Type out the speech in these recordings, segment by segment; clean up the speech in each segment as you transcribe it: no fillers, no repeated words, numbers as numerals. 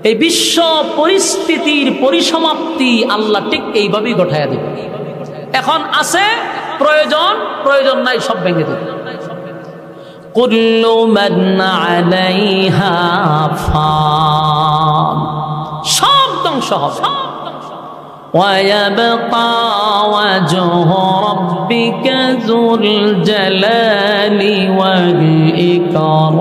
এই বিশ্ব পরিস্থিতির পরিসমাপ্তি আল্লাহ ঠিক এইভাবেই ঘটাইয়া দেবে। এখন আছে প্রয়োজন, প্রয়োজন নাই সব ভেঙে দেবে। কুল্লু মান আলাইহা ফান, সব ধ্বংস হবে। ওয়ায়াবকা ওয়াজহু রাব্বিকা যুল জালালি ওয়াল ইকরাম।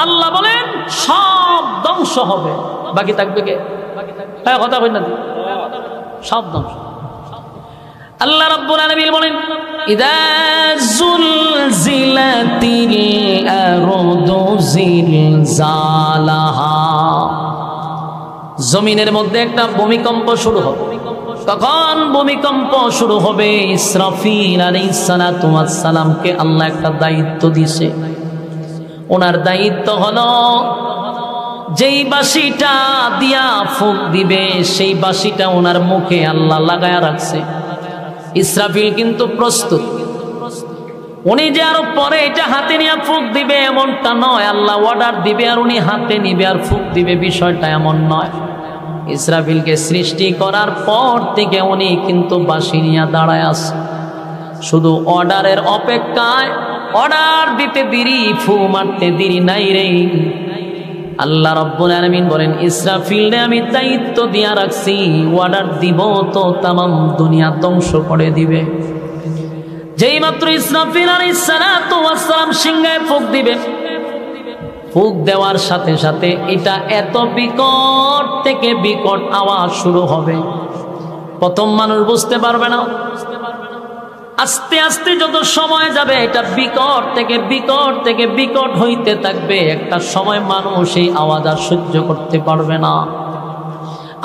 আল্লাহ বলেন সব ধ্বংস হবে, বাকি থাকবে কে? হ্যাঁ, কথা কই না, সব ধ্বংস। আল্লাহ রাব্বুল আলামিন বলেন ইযা যুলজিলাতিল আরদু জিলজালাহা, জমিনের মধ্যে একটা ভূমিকম্প শুরু হবে। কখন ভূমিকম্প শুরু হবে? ইসরাফিল আলাইহিস সালাতু ওয়াস সালামকে আল্লাহ একটা দায়িত্ব দিয়েছে। ওনার দায়িত্ব হলো যেই বাঁশিটা দিয়া ফুঁক দিবে সেই বাঁশিটা ওনার মুখে আল্লাহ লাগায়া রাখছে। ইসরাফিল কিন্তু প্রস্তুত, উনি যে আরো পরে এটা হাতে নিয়ে ফুঁক দিবে এমনটা নয়। আল্লাহ অর্ডার দিবে আর উনি হাতে নিবে আর ফুঁক দিবে, বিষয়টা এমন নয়। ইসরাফিলকে সৃষ্টি করার পর থেকে উনি কিন্তু বাঁশি নিয়ে দাঁড়ায় আছে, শুধু অর্ডারের অপেক্ষায়। অর্ডার দিতে দেরি, ফু মারতে দেরি নাই রে। আল্লাহ রাব্বুল আলামিন বলেন ইসরাফিলরে আমি দায়িত্ব দিয়া রাখছি, অর্ডার দিব তো তামাম দুনিয়া ধ্বংস করে দিবে। যেই মাত্র ইসরাফিল আলাইহিস সালাতু ওয়াস সালাম সিংহায় ফুঁক দিবে, ফুঁক দেওয়ার সাথে সাথে এটা এত বিকট থেকে বিকট আওয়াজ শুরু হবে। প্রথম মানুষ বুঝতে পারবে না, আস্তে আস্তে যত সময় যাবে এটা বিকট থেকে বিকট থেকে বিকট হইতে থাকবে। একটা সময় মানুষ এই আওয়াজ আর সহ্য করতে পারবে না।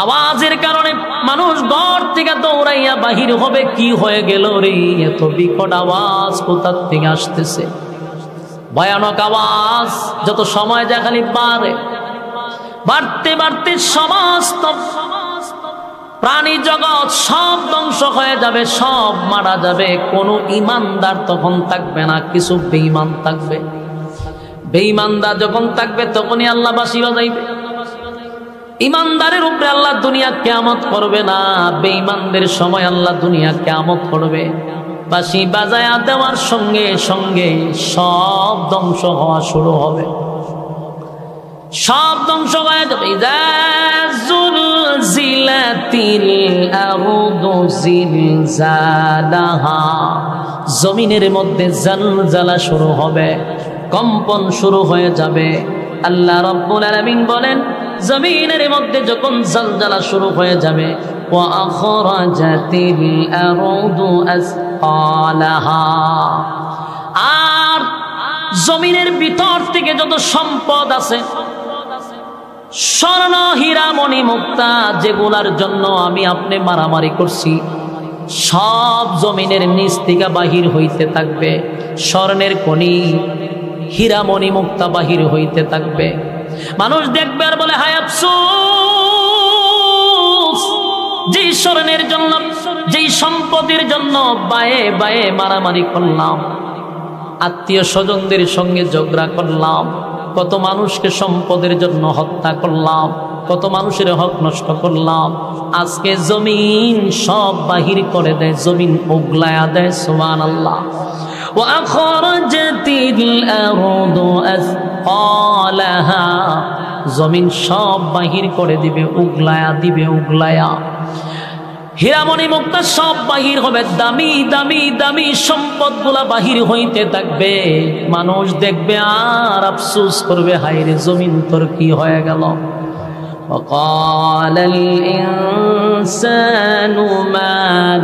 আওয়াজের কারণে মানুষ ঘর থেকে দৌড়াইয়া বাহির হবে, কি হয়ে গেল রে, এত বিকট আওয়াজ কোথা থেকে আসতেছে? ভয়ানক আওয়াজ। যত সময় যায় খালি বাড়তে বাড়তে সমস্ত প্রাণী জগৎ সব ধ্বংস হয়ে যাবে, সব মারা যাবে। কোনো ইমানদার তখন থাকবে না, কিছু বেঈমান থাকবে। বেঈমানদার যখন থাকবে তখনই আল্লাহ বাঁশি বাজাইবে। ইমানদারের উপরে আল্লাহ দুনিয়া কিয়ামত করবে না, বেঈমানদের সময় আল্লাহ দুনিয়া কিয়ামত করবে। বাঁশি বাজায়া দেওয়ার সঙ্গে সঙ্গে সব ধ্বংস হওয়া শুরু হবে, সব ধ্বংস হয়ে যাবে। ইযা যুলজিলাতিল আরদু জিলজালাহা, জমিনের মধ্যে জালজালা শুরু হবে, কম্পন শুরু হয়ে যাবে। আল্লাহ রাব্বুল আলামিন বলেন জমিনের মধ্যে যখন জালজালা শুরু হয়ে যাবে, ওয়া আখরাজাতিল আরদু আসকালাহা, আর জমিনের ভিতর থেকে যত সম্পদ আছে, স্বর্ণ হীরা মণি মুক্তা, যেগুলার জন্য আমি আপনি মারামারি করছি, সব জমিনের নিচ থেকে বাহির হইতে থাকবে। স্বর্ণের খনি, হীরা মণি মুক্তা বাহির হইতে থাকবে। মানুষ দেখবে আর বলে হায় আফসোস, যেই স্বর্ণের জন্য, যেই সম্পদের জন্য বায়ে বায়ে মারামারি করলাম, আত্মীয় স্বজনদের সঙ্গে ঝগড়া করলাম, কত মানুষকে সম্পদের জন্য হত্যা করলাম, কত মানুষের হক নষ্ট করলাম, আজকে জমিন সব বাহির করে দেয়, জমিন উগলায়া দেয়। সুবহানাল্লাহ। ওয়া আখরাজাতিল আরদু আসকালাহা, জমিন সব বাহির করে দিবে, উগলায়া দিবে, উগলায়া। হীরামণি মুক্তা সব বাহির হবে, দামি দামি দামি সম্পদগুলা বাহির হইতে থাকবে। মানুষ দেখবে আর আফসোস করবে, হায় রে জমিন তোর কি হয়ে গেল। وقال الإنسان ما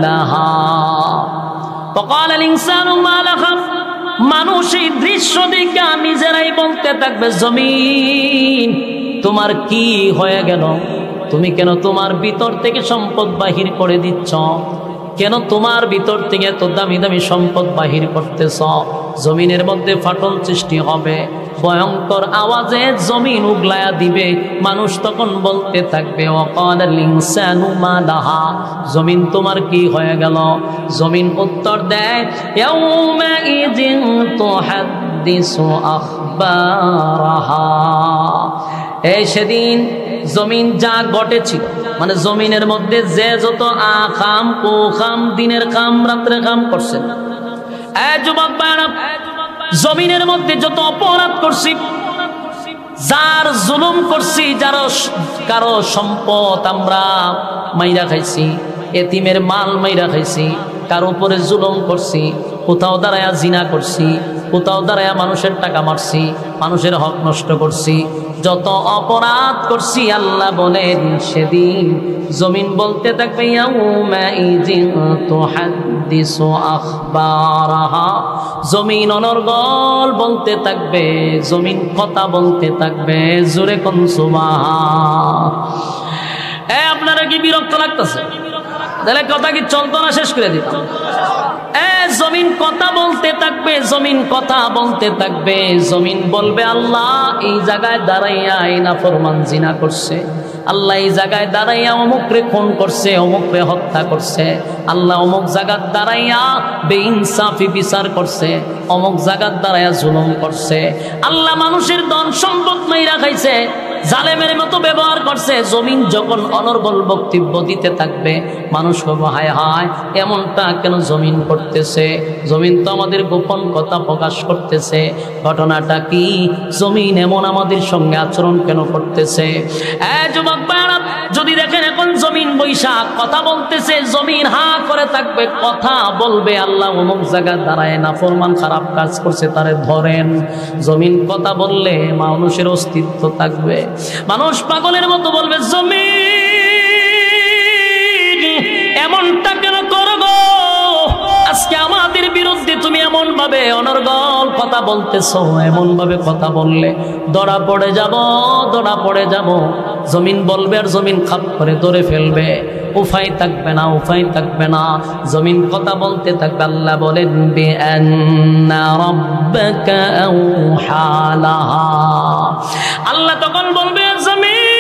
لها وقال الإنسان ما لها, মানুষ এই দৃশ্য দেখে নিজেরাই বলতে থাকবে জমিন তোমার কি হয়ে গেল, তুমি কেন তোমার ভিতর থেকে সম্পদ বাহির করে দিচ্ছ, কেন তোমার ভিতর থেকে এত দামি দামি সম্পদ বাহির করতেছ। জমিনের মধ্যে ফাটল সৃষ্টি হবে, ভয়ঙ্কর আওয়াজে জমিন উগলায়া দিবে। মানুষ তখন বলতে থাকবে ওয়াকালাল ইনসানু মা লাহা, জমিন তোমার কি হয়ে গেল। জমিন উত্তর দেয় ইয়াউমা ইযিন তুহাদ্দিসু তুহাদ্দিসু আখবারাহা। এই সেদিন জমিন যা ঘটেছিল, মানে জমিনের মধ্যে যে যত আকাম কুকাম দিনের কাম রাত্রে কাম করছেন, এই যুবক ভাইরা, জমিনের মধ্যে যত অপরাধ করছি, যার জুলুম করছি, যার কারো সম্পদ আমরা মাইরা খাইছি, এতিমের মাল মাইরা খাইছি, কার উপরে জুলুম করছি, কোথাও দাঁড়ায়া জিনা করছি, কোথাও দাঁড়ায়া মানুষের টাকা মারছি, মানুষের হক নষ্ট করছি, যত অপরাধ করছি, আল্লাহ বলেন সেদিন জমিন বলতে থাকবে ইয়াউমাইযিন তুহাদ্দিসু আখবারাহা। জমিন অনর্গল বলতে থাকবে, জমিন কথা বলতে থাকবে। জোরে কোন সুবহান। আপনারা কি বিরক্ত লাগতেছে? তাহলে কথা কি চলতো না? শেষ করে দিতাম। জমিন কথা বলতে থাকবে, জমিন কথা বলতে থাকবে। জমিন বলবে আল্লাহ এই জায়গায় দাঁড়াইয়া এই নাফরমান জিনা করছে, আল্লাহ এই জায়গায় দাঁড়াইয়া অমুকরে খুন করছে, অমুকরে হত্যা করছে, আল্লাহ অমুক জায়গার দাঁড়াইয়া বেইনসাফি বিচার করছে, অমুক জায়গার দাঁড়াইয়া জুলুম করছে, আল্লাহ মানুষের ধন সম্পদ মাইরা খাইছে, জালেমের মতো ব্যবহার করছে। জমিন যখন অনর্গল বক্তব্য দিতে থাকবে, মানুষ হবে হায় হায় এমনটা কেন জমিন করতেছে, জমিন তো আমাদের গোপন কথা প্রকাশ করতেছে, ঘটনাটা কি, জমিন এমন আমাদের সঙ্গে আচরণ কেন করতেছে। যুবক ভাইরা, যদি দেখেন এখন জমিন বৈশাখ কথা বলতেছে, জমিন হা করে থাকবে, কথা বলবে আল্লাহ অমুক জায়গায় দাঁড়ায় নাফরমান খারাপ কাজ করছে, তারে ধরেন। জমিন কথা বললে মানুষের অস্তিত্ব থাকবে। মানুষ পাগলের মতো বলবে জমিন এমনটা কেন করবো, আজকে আমাদের বিরুদ্ধে তুমি এমন ভাবে অনর্গল কথা বলতেছো, এমন ভাবে কথা বললে ধরা পড়ে যাব, ধরা পড়ে যাব। জমিন বলবে আর জমিন খাপ করে ধরে ফেলবে, উপায় থাকবে না, উপায় থাকবে না। জমিন কথা বলতে থাকবে। আল্লাহ বলেন বিআন্না রাব্বাকা আওহা লাহা। আল্লাহ তখন বলবে জমিন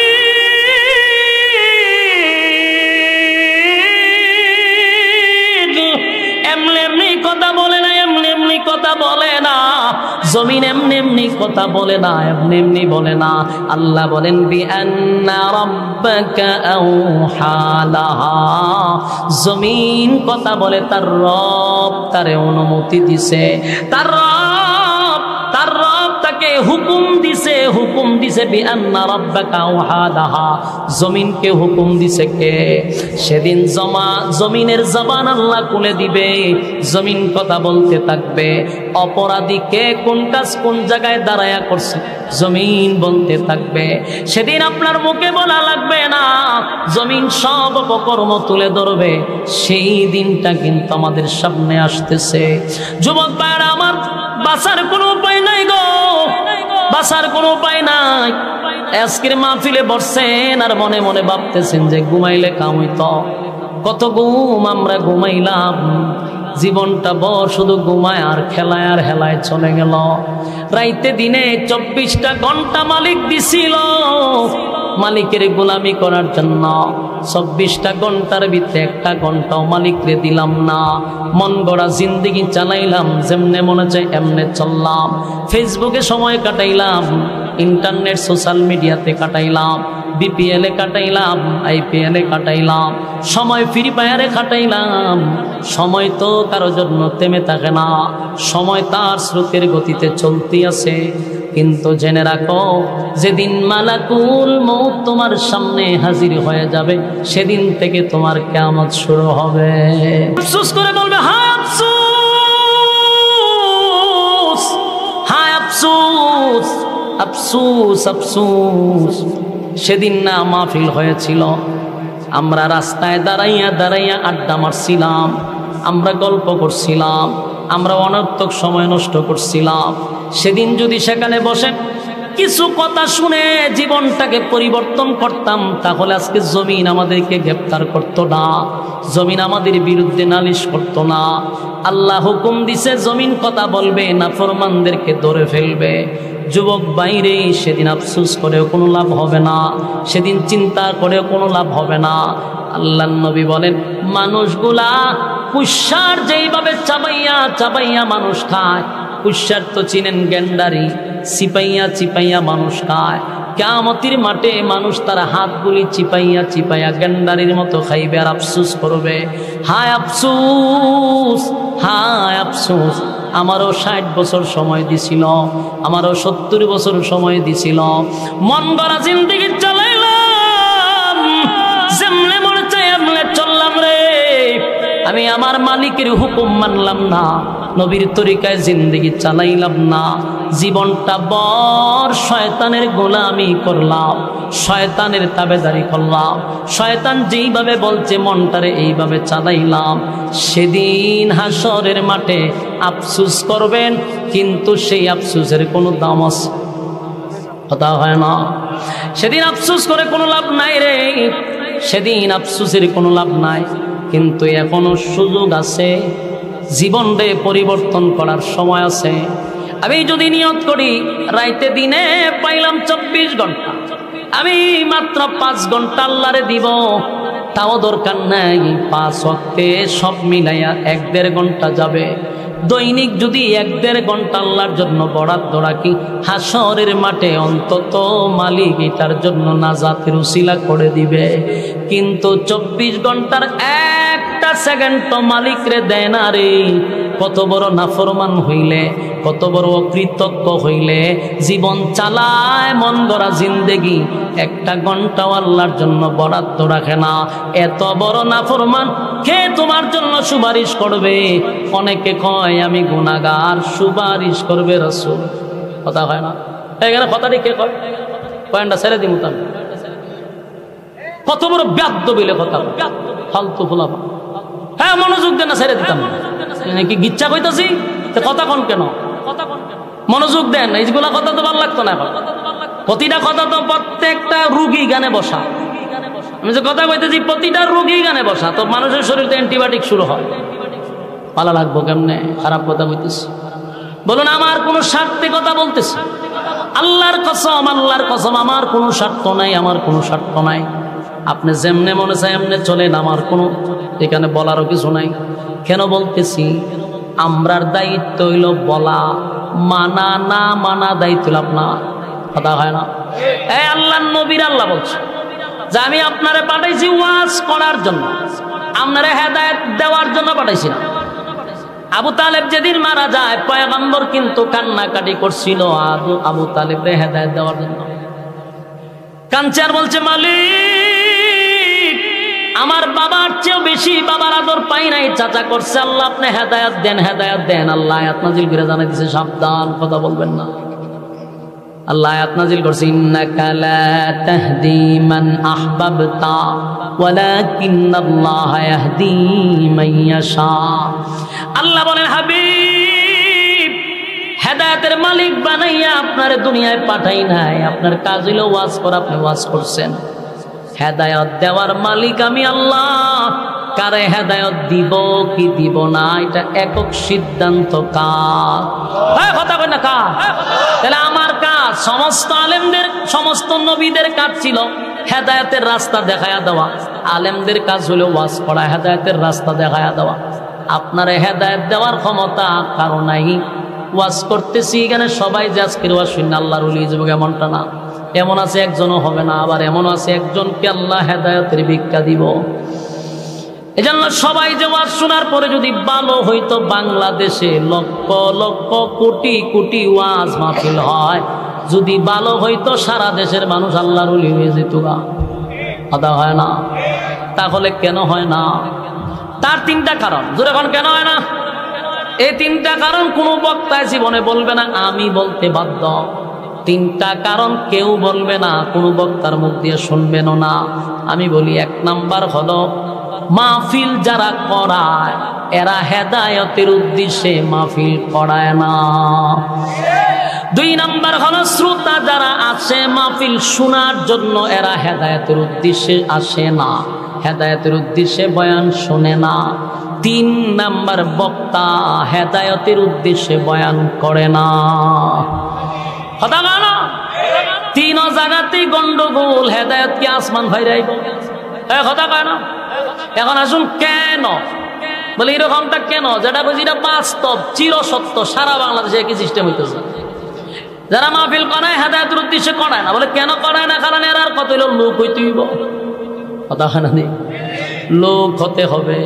এমনি এমনি কথা বলে না, এমনি এমনি কথা বলে না। জমিন এমনি এমনি কথা বলে না, এমনি এমনি বলে না। আল্লাহ বলেন বিআন্না রাব্বাকা আওহা লাহা। জমিন কথা বলে, তার রব তারে অনুমতি দিছে, তার রব তাকে হুকুম দিছে, হুকুম দিছে বিআন্না রাব্বাকা আওহা লাহা। জমিনকে হুকুম দিছে কে? সেদিন জমিনের জবান আল্লাহ খুলে দিবে, জমিন কথা বলতে থাকবে। অপরাধী কে, কোন কাজ কোন জায়গায় দাঁড়ায়া করছে, জমিন বলতে থাকবে। সেদিন আপনার মুখে বলা লাগবে না, জমিন সব অপকর্ম তুলে ধরবে। সেই দিনটা কিন্তু আমাদের সামনে আসতেছে। যুবক ভাইরা আমার, বাঁচার কোনো উপায় নাই গো, বাঁচার কোনো উপায় নাই। আজকের মাহফিলে বসছেন আর মনে মনে ভাবতেছেন যে ঘুমাইলে কাম হইতো। কত ঘুম আমরা ঘুমাইলাম, জীবনটা বড় শুধু ঘুমায় আর খেলায় আর হেলায় চলে গেল। রাইতে দিনে 24টা ঘন্টা মালিক দিছিল মালিকের গোলামি করার জন্য। 24টা ঘন্টার ভিতরে একটা ঘন্টাও মালিকরে দিলাম না। মন গড়া জিন্দেগি চালাইলাম, যেমনে মনে চাই এমনে চললাম। ফেসবুকে সময় কাটাইলাম, ইন্টারনেট সোশ্যাল মিডিয়াতে কাটাইলাম, বিপিএলে কাটাইলাম, আইপিএলে কাটাইলাম, সময় ফ্রি ফায়ারে কাটাইলাম। সময় তো কারো জন্য থেমে থাকে না, সময় তার স্রোতের গতিতে চলতে আছে। কিন্তু জেনে রাখো, যেদিন মালাকুল মউত তোমার সামনে হাজির হয়ে যাবে, সেদিন থেকে তোমার কিয়ামত শুরু হবে। আফসোস করে বলবে হায় আফসোস, হায় আফসোস, আফসোস, আফসোস। সেদিন না মাহফিল হয়েছিল, আমরা রাস্তায় দাঁড়াইয়া দাঁড়াইয়া আড্ডা মারছিলাম, আমরা গল্প করছিলাম, আমরা অনর্থক সময় নষ্ট করছিলাম। সেদিন যদি সেখানে বসে কিছু কথা শুনে জীবনটাকে পরিবর্তন করতাম, তাহলে আজকে জমিন আমাদেরকে গ্রেফতার করতো না, জমিন আমাদের বিরুদ্ধে নালিশ করতো না। আল্লাহ হুকুম দিছে জমিন কথা বলবে, নাফরমানদেরকে ধরে ফেলবে। যুবক বাইরে, সেদিন আফসোস করেও কোনো লাভ হবে না, সেদিন চিন্তা করেও কোনো লাভ হবে না। আল্লাহর নবী বলেন, মানুষগুলা কুশার যেইভাবে চাবাইয়া চাবাইয়া মানুষ খায়, কুশার তো চিনেন, গেন্ডারি চিপাইয়া চিপাইয়া মানুষ খায়। কিয়ামতের মাঠে মানুষ তার হাতগুলি চিপাইয়া চিপাইয়া গেন্ডারির মতো খাইবে আর আফসোস করবে, হায় আফসোস, হায় আফসোস, আমারও 60 বছর সময় দিছিল, আমারও 70 বছর সময় দিছিল, মন গড়া জিন্দেগি চালাইলাম, যেমনে মনে চাই এমনে চললাম রে, আমি আমার মালিকের হুকুম মানলাম না, নবীর তরিকায় জিন্দেগি চালাইলাম না, জীবনটা বর শয়তানের গোলামি করলাম, শয়তানের তাবেদারি করলাম, শয়তান যেইভাবে বলছে মনটারে এইভাবে চালাইলাম। সেদিন হাসরের মাঠে আফসোস করবেন, কিন্তু সেই আফসোসের কোনো দাম আছে? কথা হয় না। সেদিন আফসোস করে কোনো লাভ নাই রে, সেদিন আফসোসের কোনো লাভ নাই। কিন্তু এখনো সুযোগ আছে, জীবনকে পরিবর্তন করার সময় আছে। আমি যদি নিয়ত করি রাইতে দিনে পাইলাম 24 ঘন্টা, আমি মাত্র 5 ঘন্টা আল্লাহরে দিব, তাও দরকার নাই 5 ওয়াক্তে সব মিলাইয়া 1-1.5 ঘন্টা যাবে। দৈনিক যদি 1-1.5 ঘন্টা আল্লাহর জন্য বরাদ্দ রাখি, হাসরের মাঠে অন্তত মালিক এটার জন্য নাজাতের উসিলা করে দিবে। কিন্তু 24 ঘন্টার একটা সেকেন্ড তো মালিক রে দেয় না রে। কত বড় নাফরমান হইলে, কত বড় অকৃতজ্ঞ হইলে জীবন চালায়, মন গড়া জিন্দেগি 1 ঘন্টাও আল্লাহর জন্য বরাদ্দ রাখে না। এত বড় নাফরমান কে তোমার জন্য সুপারিশ করবে? অনেকে কয় আমি গুনাহগার, সুপারিশ করবে রাসূল। কথা হয় না এখানে? কথাটি কে কয়? পয়েন্টটা ছেড়ে দিমু তাহলে। কত বড় ব্যাদ্য বিলে কথা, ফালতু ফুলাফা। হ্যাঁ মনোযোগ দেন না, ছেড়ে দিতাম কি গিচ্ছা কইতাছি? কথা কোন কেন? মনোযোগ দেন, এইগুলা কথা তো ভালো লাগতো না। প্রতিটা কথা তো প্রত্যেকটা রুগী গানে বসা। আমি যে কথা কইতেছি প্রতিটা রুগী গানে বসা, তো মানুষের শরীরে অ্যান্টিবায়োটিক শুরু হয়। ভালো লাগবো কেমনে? খারাপ কথা কইতেছি। বলুন আমার কোনো স্বার্থে কথা বলতেছি? আল্লাহর কসম, আল্লাহর কসম, আমার কোনো স্বার্থ নাই, আমার কোনো স্বার্থ নাই। আপনি যেমনে মনে চায় এমনে চলেন, আমার কোনো এখানে বলারও কিছু নাই। কেন বলতেছি? আমরার দায়িত্ব হইল বলা, মানা না মানা দায়িত্ব আপনার। কথা হয় না? এই আল্লাহর নবীর আল্লাহ বলছে যে আমি আপনারে পাঠাইছি ওয়াজ করার জন্য, আপনারে হেদায়েত দেওয়ার জন্য পাঠাইছি না। আবু তালেব যেদিন মারা যায়, পয়গম্বর কিন্তু কান্নাকাটি করছিল আবু তালেবরে হেদায়েত দেওয়ার জন্য। কাঁদছে আর বলছে মালিক, আমার বাবার চেয়েও বেশি বাবার আদর পাই নাই, চাচা করছে, আল্লাহ আপনি হেদায়েত দেন, হেদায়েত দেন। আল্লাহ আয়াত নাজিল করে জানাই দিয়েছে সাবধান, কথা বলবেন না। আল্লাহ আয়াত নাজিল করছে ইন্নাকা লা তাহদি মান আহবাবতা ওয়ালাকিন্নাল্লাহা ইয়াহদি মান ইয়াশা। আল্লাহ বলেন হাবিব, হেদায়েতের মালিক বানাইয়া আপনার দুনিয়ায় পাঠাই নাই, আপনার কাজ হইল ওয়াজ করা, আপনি ওয়াজ করছেন। হেদায়েত দেওয়ার মালিক আমি আল্লাহ। কারে হেদায়েত দিব কি দিব না এটা একক সিদ্ধান্ত কার? কথা কই না কার? তাহলে আমার কাজ, সমস্ত আলেমদের, সমস্ত নবীদের কাজ ছিল হেদায়েতের রাস্তা দেখায়া দেওয়া। আলেমদের কাজ হলো ওয়াজ করা, হেদায়েতের রাস্তা দেখায়া দেওয়া। আপনারা হেদায়েত দেওয়ার ক্ষমতা কারো নাই। ওয়াজ করতেছি এখানে সবাই যে আজকের ওয়াজ শুনে আল্লাহর ওলি যুবক এমনটা না। এমন আছে একজনও হবে না, আবার এমন আছে একজনকে আল্লাহ হেদায়েতের ভিক্ষা দিব। এজন্য সবাই যে ওয়াজ শোনার পরে যদি ভালো হইতো, বাংলাদেশে লক্ষ লক্ষ কোটি কোটি ওয়াজ মাহফিল হয়, যদি ভালো হইতো সারা দেশের মানুষ আল্লাহর ওলি হয়ে যেত। কথা হয় না? তাহলে কেন হয় না? তার 3টা কারণ। যখন কেন হয় না? এই 3টা কারণ কোনো বক্তায় জীবনে বলবে না, আমি বলতে বাধ্য। 3টা কারণ কেউ বলবে না, কোনো বক্তার মুখ দিয়ে শুনবেনও না। আমি বলি 1 নাম্বার হলো মাহফিল যারা করায় এরা হেদায়েতের উদ্দেশ্যে মাহফিল করায় না। 2 নাম্বার হলো শ্রোতা যারা আসে মাহফিল শোনার জন্য, এরা হেদায়েতের উদ্দেশ্যে আসে না, হেদায়েতের উদ্দেশ্যে বয়ান শোনে না। 3 নাম্বার বক্তা হেদায়েতের উদ্দেশ্যে বয়ান করে না। কথা বলো, 3 জায়গাতেই গন্ডগোল। হেদায়েত কি আসমান ভাইরাইব? কথা কয় না? এখন আসুন, কেন বলে এরকমটা কেন? যেটা বুঝি এটা বাস্তব, চিরসত্য, সারা বাংলাদেশে একই সিস্টেম হইতেছে। যারা মাহফিল করায় হেদায়েতের উদ্দেশ্যে করায় না। বলে কেন করায় না? কারণ এর আর কত হইল লোক হইতেইব, কথা হয় না, লোক হতে হবে,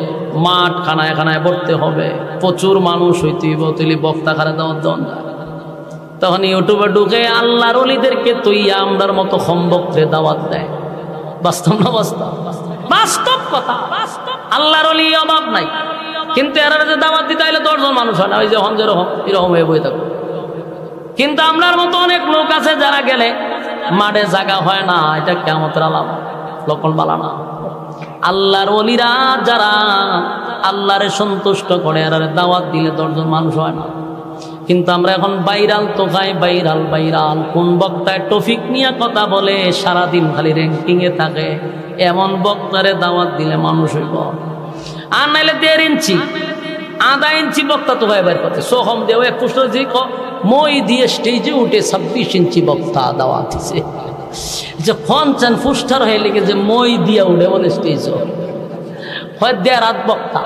মাঠ খানায় খানায় ভরতে হবে, প্রচুর মানুষ হইতেইব, তুই বক্তা খারা দেওয়ার দন। তখন ইউটিউবে ঢুকে আল্লাহর ওলিদেরকে তুইয়া আমরার মতো খম্বকরে দাওয়াত দেয়। বাস্তব না বাস্তব? বাস্তব কথা। আল্লাহর ওলি অভাব নাই, কিন্তু এরা যে দাওয়াত দিতে হলে 10 জন মানুষ হয় না, ওই যে যেরকম এরকম হয়ে বই থাকবে। কিন্তু আমরার মতো অনেক লোক আছে যারা গেলে মাঠে জায়গা হয় না, এটা কিয়ামতের আলামত, লক্ষণ বালা না। আল্লাহর ওলিরা যারা আল্লাহরে সন্তুষ্ট করে এরা দাওয়াত দিলে 10 জন মানুষ হয় না। কিন্তু আমরা এখন ভাইরাল তো খাই, ভাইরাল ভাইরাল, কোন বক্তায় টপিক নিয়ে কথা বলে সারাদিন খালি র্যাঙ্কিং এ থাকে, এমন বক্তারে দাওয়াত দিলে মানুষ হইব। আর নাইলে 1.5 ইঞ্চি আধা ইঞ্চি বক্তা তো ভাই বের করতে সোহম দেও এক পুষ্ট যে মই দিয়ে স্টেজে উঠে 26 ইঞ্চি বক্তা দাওয়াত দিছে। যে 50 ফুস্টার হয়ে লেগে যে মই দিয়ে উঠে বলে স্টেজ হয় 1.5 রাত বক্তা,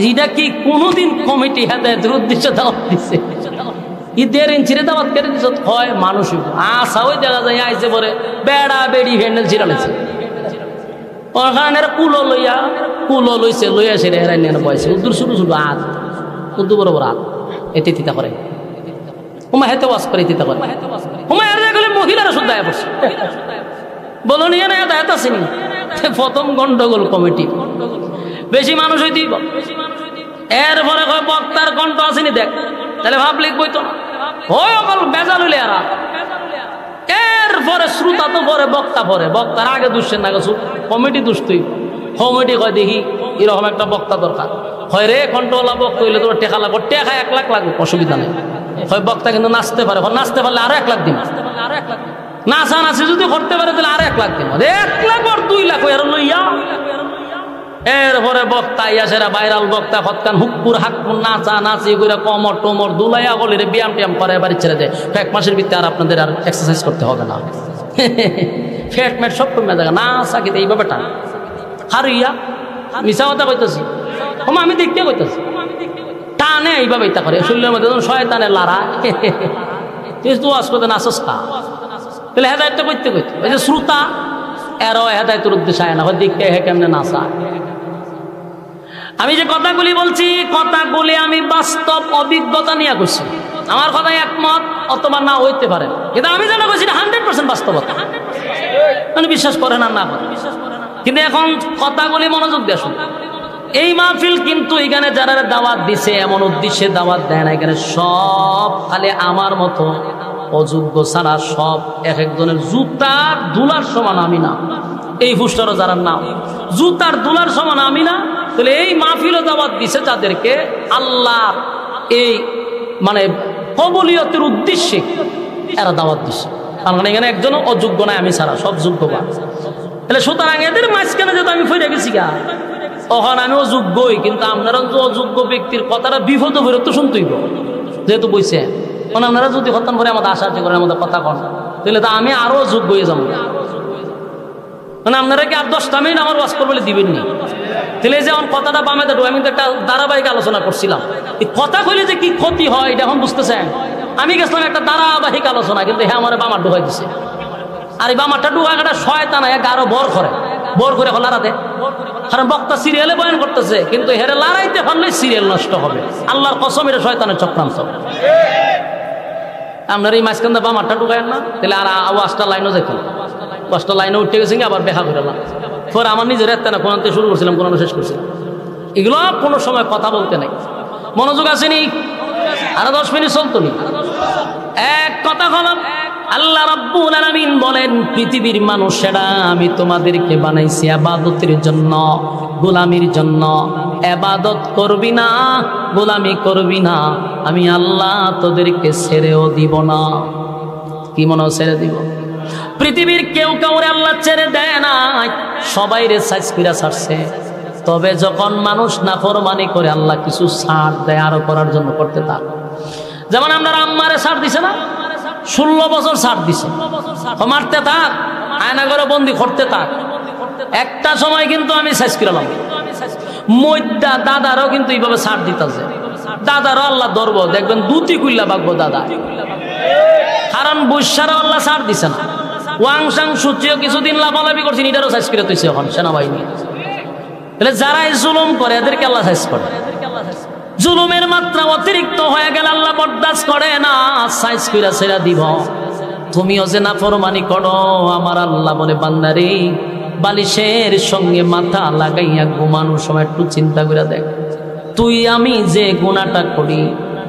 এটা কি কোনোদিন কমিটি হেদায়েতের উদ্দেশ্যে দাওয়াত দিছে? ই 1.5 ইঞ্চিরে দাওয়াত করে দিছ হয় মানুষ আসা ওই দেখা যায় আইসে পরে বেড়া বেড়ি ভ্যান্ডেল ছিড়ালেছে। ওখানে কুলো লইছে লইয়া সেরে হেরাই নিয়ে বয়সে উদ্দুর শুরু শুরু হাত উদ্দু বড় বড় হাত এতে তিতা করে হুমা হেতে ওয়াশ করে তিতা করে হুমা এর গেলে মহিলারা শুদ্ধ আয় পড়ছে বলো নিয়ে না এটা এত আসেনি। প্রথম গন্ডগোল কমিটি, বেশি মানুষ হইতেই এরপরে কয় বক্তার কণ্ঠ আসেনি দেখ, তাহলে ভাবলিক বইতো না হয় অকল বেজাল হইলে এরা। এরপরে শ্রোতা তো পরে বক্তা পরে, বক্তার আগে দুষছেন না গেছু কমিটি দুষ্টই। কমিটি কয় দেখি এরকম একটা বক্তা দরকার হয় রে, কণ্ঠওয়ালা বক্তা হইলে তোমার টেকা লাগবে, টেকা 1 লাখ লাগবে, অসুবিধা নেই। হয় বক্তা কিন্তু নাচতে পারে, নাচতে পারলে আরো 1 লাখ দিন, নাচা নাচি যদি করতে পারে তাহলে আরো 1 লাখ দিন, 1 লাখ আর 2 লাখ আর লইয়া। এরপরে বক্তা ইয়াসেরা ভাইরাল বক্তা হতকান হুকুর হাকুর নাচা নাচি করে কমর টমর দুলাইয়া গলিরে ব্যায়াম ট্যাম করে বাড়ি ছেড়ে দেয়। 1 মাসের ভিতরে আর আপনাদের আর এক্সারসাইজ করতে হবে না, ফ্যাট ম্যাট সব কমে যাবে না। চাকিতে এই ব্যাপারটা হারিয়া মিশা কথা কইতেছি, আমি দেখতে কইতেছি টানে এইভাবে ইত্যা করে শরীরের মধ্যে শয়তানের লারা তুই তো আজ করতে নাচস খা, তাহলে হেদায়তটা করতে কইতে ওই যে শ্রোতা এরও হেদায়তের উদ্দেশ্যে আয় না, হয় দেখতে হে কেমনে নাচা। আমি যে কথাগুলি বলছি কথাগুলি আমি বাস্তব অভিজ্ঞতা নিয়ে করছি, আমার কথায় একমত অথবা না হইতে পারে, কিন্তু আমি যেন বলছি 100% বাস্তবতা, মানে বিশ্বাস করেন আর না করেন। কিন্তু এখন কথাগুলি মনোযোগ দিয়ে শুনুন। এই মাহফিল কিন্তু এখানে যারা দাওয়াত দিছে এমন উদ্দেশ্যে দাওয়াত দেয় না, এখানে সব খালি আমার মতো অযোগ্য ছাড়া সব এক একজনের জুতার দুলার সমান আমি না। এই পুষ্টরও যারা নাম জুতার দুলার সমান আমি না, তাহলে এই মাহফিলও দাওয়াত দিছে যাদেরকে আল্লাহ এই মানে কবুলিয়তের উদ্দেশ্যে এরা দাওয়াত দিছে, কারণ এখানে একজনও অযোগ্য নাই আমি ছাড়া, সব যোগ্যবান। তাহলে সুতরাং এদের মাঝখানে যেহেতু আমি ফিরে গেছি গা, তখন আমি অযোগ্যই, কিন্তু আপনারা তো অযোগ্য ব্যক্তির কথাটা বিপদ বিরত শুনতেই যেহেতু বইছে, কারণ আপনারা যদি হত্যান করে আমাদের আশা করেন আমাদের কথা কন, তাহলে তো আমি আরো যোগ্য হয়ে যাবো। মানে আপনারা কি আর 10টা মিনিট আমার ওয়াজ করবলে দিবেননি? তাহলে যে আমার কথাটা বামে দেবো, আমি তো একটা ধারাবাহিক আলোচনা করছিলাম, এই কথা কইলে যে কি ক্ষতি হয় এটা এখন বুঝতেছেন। আমি গেছিলাম একটা ধারাবাহিক আলোচনা, কিন্তু হ্যাঁ আমার বামার ঢুকাই দিছে, আর এই বামারটা ঢুকা একটা শয়তান আরো বর করে লাড়াতে, কারণ বক্তা সিরিয়ালে বয়ান করতেছে, কিন্তু হেরে লড়াইতে পারলে সিরিয়াল নষ্ট হবে। আল্লাহর কসম এটা শয়তানের চক্রান্ত। আপনার এই মাঝখানটা বামারটা ঢুকায়েন না, তাহলে আর ওয়াজটা লাইনও যেত, ওয়াজটা লাইনে উঠে গেছে আবার দেখা করে না। পরে আমার নিজের একটা না কোরআনতে শুরু করছিলাম, কোরআন শেষ করছিলাম, এগুলো কোনো সময় কথা বলতে নাই, মনোযোগ আসেনি, আরো 10 মিনিট চলতো নি। এক কথা হলো আল্লাহ রাব্বুল আলামিন বলেন, পৃথিবীর মানুষেরা আমি তোমাদেরকে বানাইছি ইবাদতের জন্য, গোলামির জন্য। ইবাদত করবি না, গোলামি করবি না, আমি আল্লাহ তোদেরকে ছেড়েও দিব না। কি মনে ছেড়ে দিব? পৃথিবীর কেউ কাউরে আল্লাহ ছেড়ে দেয় না, সবাই রে সাইজ করে ছাড়ছে। তবে যখন মানুষ নাফরমানি করে আল্লাহ কিছু ছাড় দেয় আরো করার জন্য, করতে থাক। যেমন আমরা আম্মারে ছাড় দিছে না, 16 বছর ছাড় দিছে, মারতে থাক, আয়না করে বন্দি করতে থাক। একটা সময় কিন্তু আমি সাইজ করলাম, মধ্যা দাদারও কিন্তু এইভাবে ছাড় দিতেছে, দাদারও আল্লাহ ধরব, দেখবেন দুটি কুল্লা বাগবো দাদা, কারণ বৈশ্যারও আল্লাহ ছাড় দিছে না। ওয়াংসাং সূচিও কিছুদিন লাফালাফি করছেন, এটারও সাইজ করে তুইছে এখন সেনাবাহিনী। তাহলে যারা এই জুলুম করে এদেরকে আল্লাহ সাইজ করে। জুলুমের মাত্রা অতিরিক্ত হয়ে গেলে আল্লাহ বরদাস্ত করে না, সাইজ কইরা ছেড়া দিব। তুমিও যে নাফরমানি করো, আমার আল্লাহ বলে বান্দারে বালিশের সঙ্গে মাথা লাগাইয়া ঘুমানোর সময় একটু চিন্তা করে দেখ, তুই আমি যে গুনাহটা করি,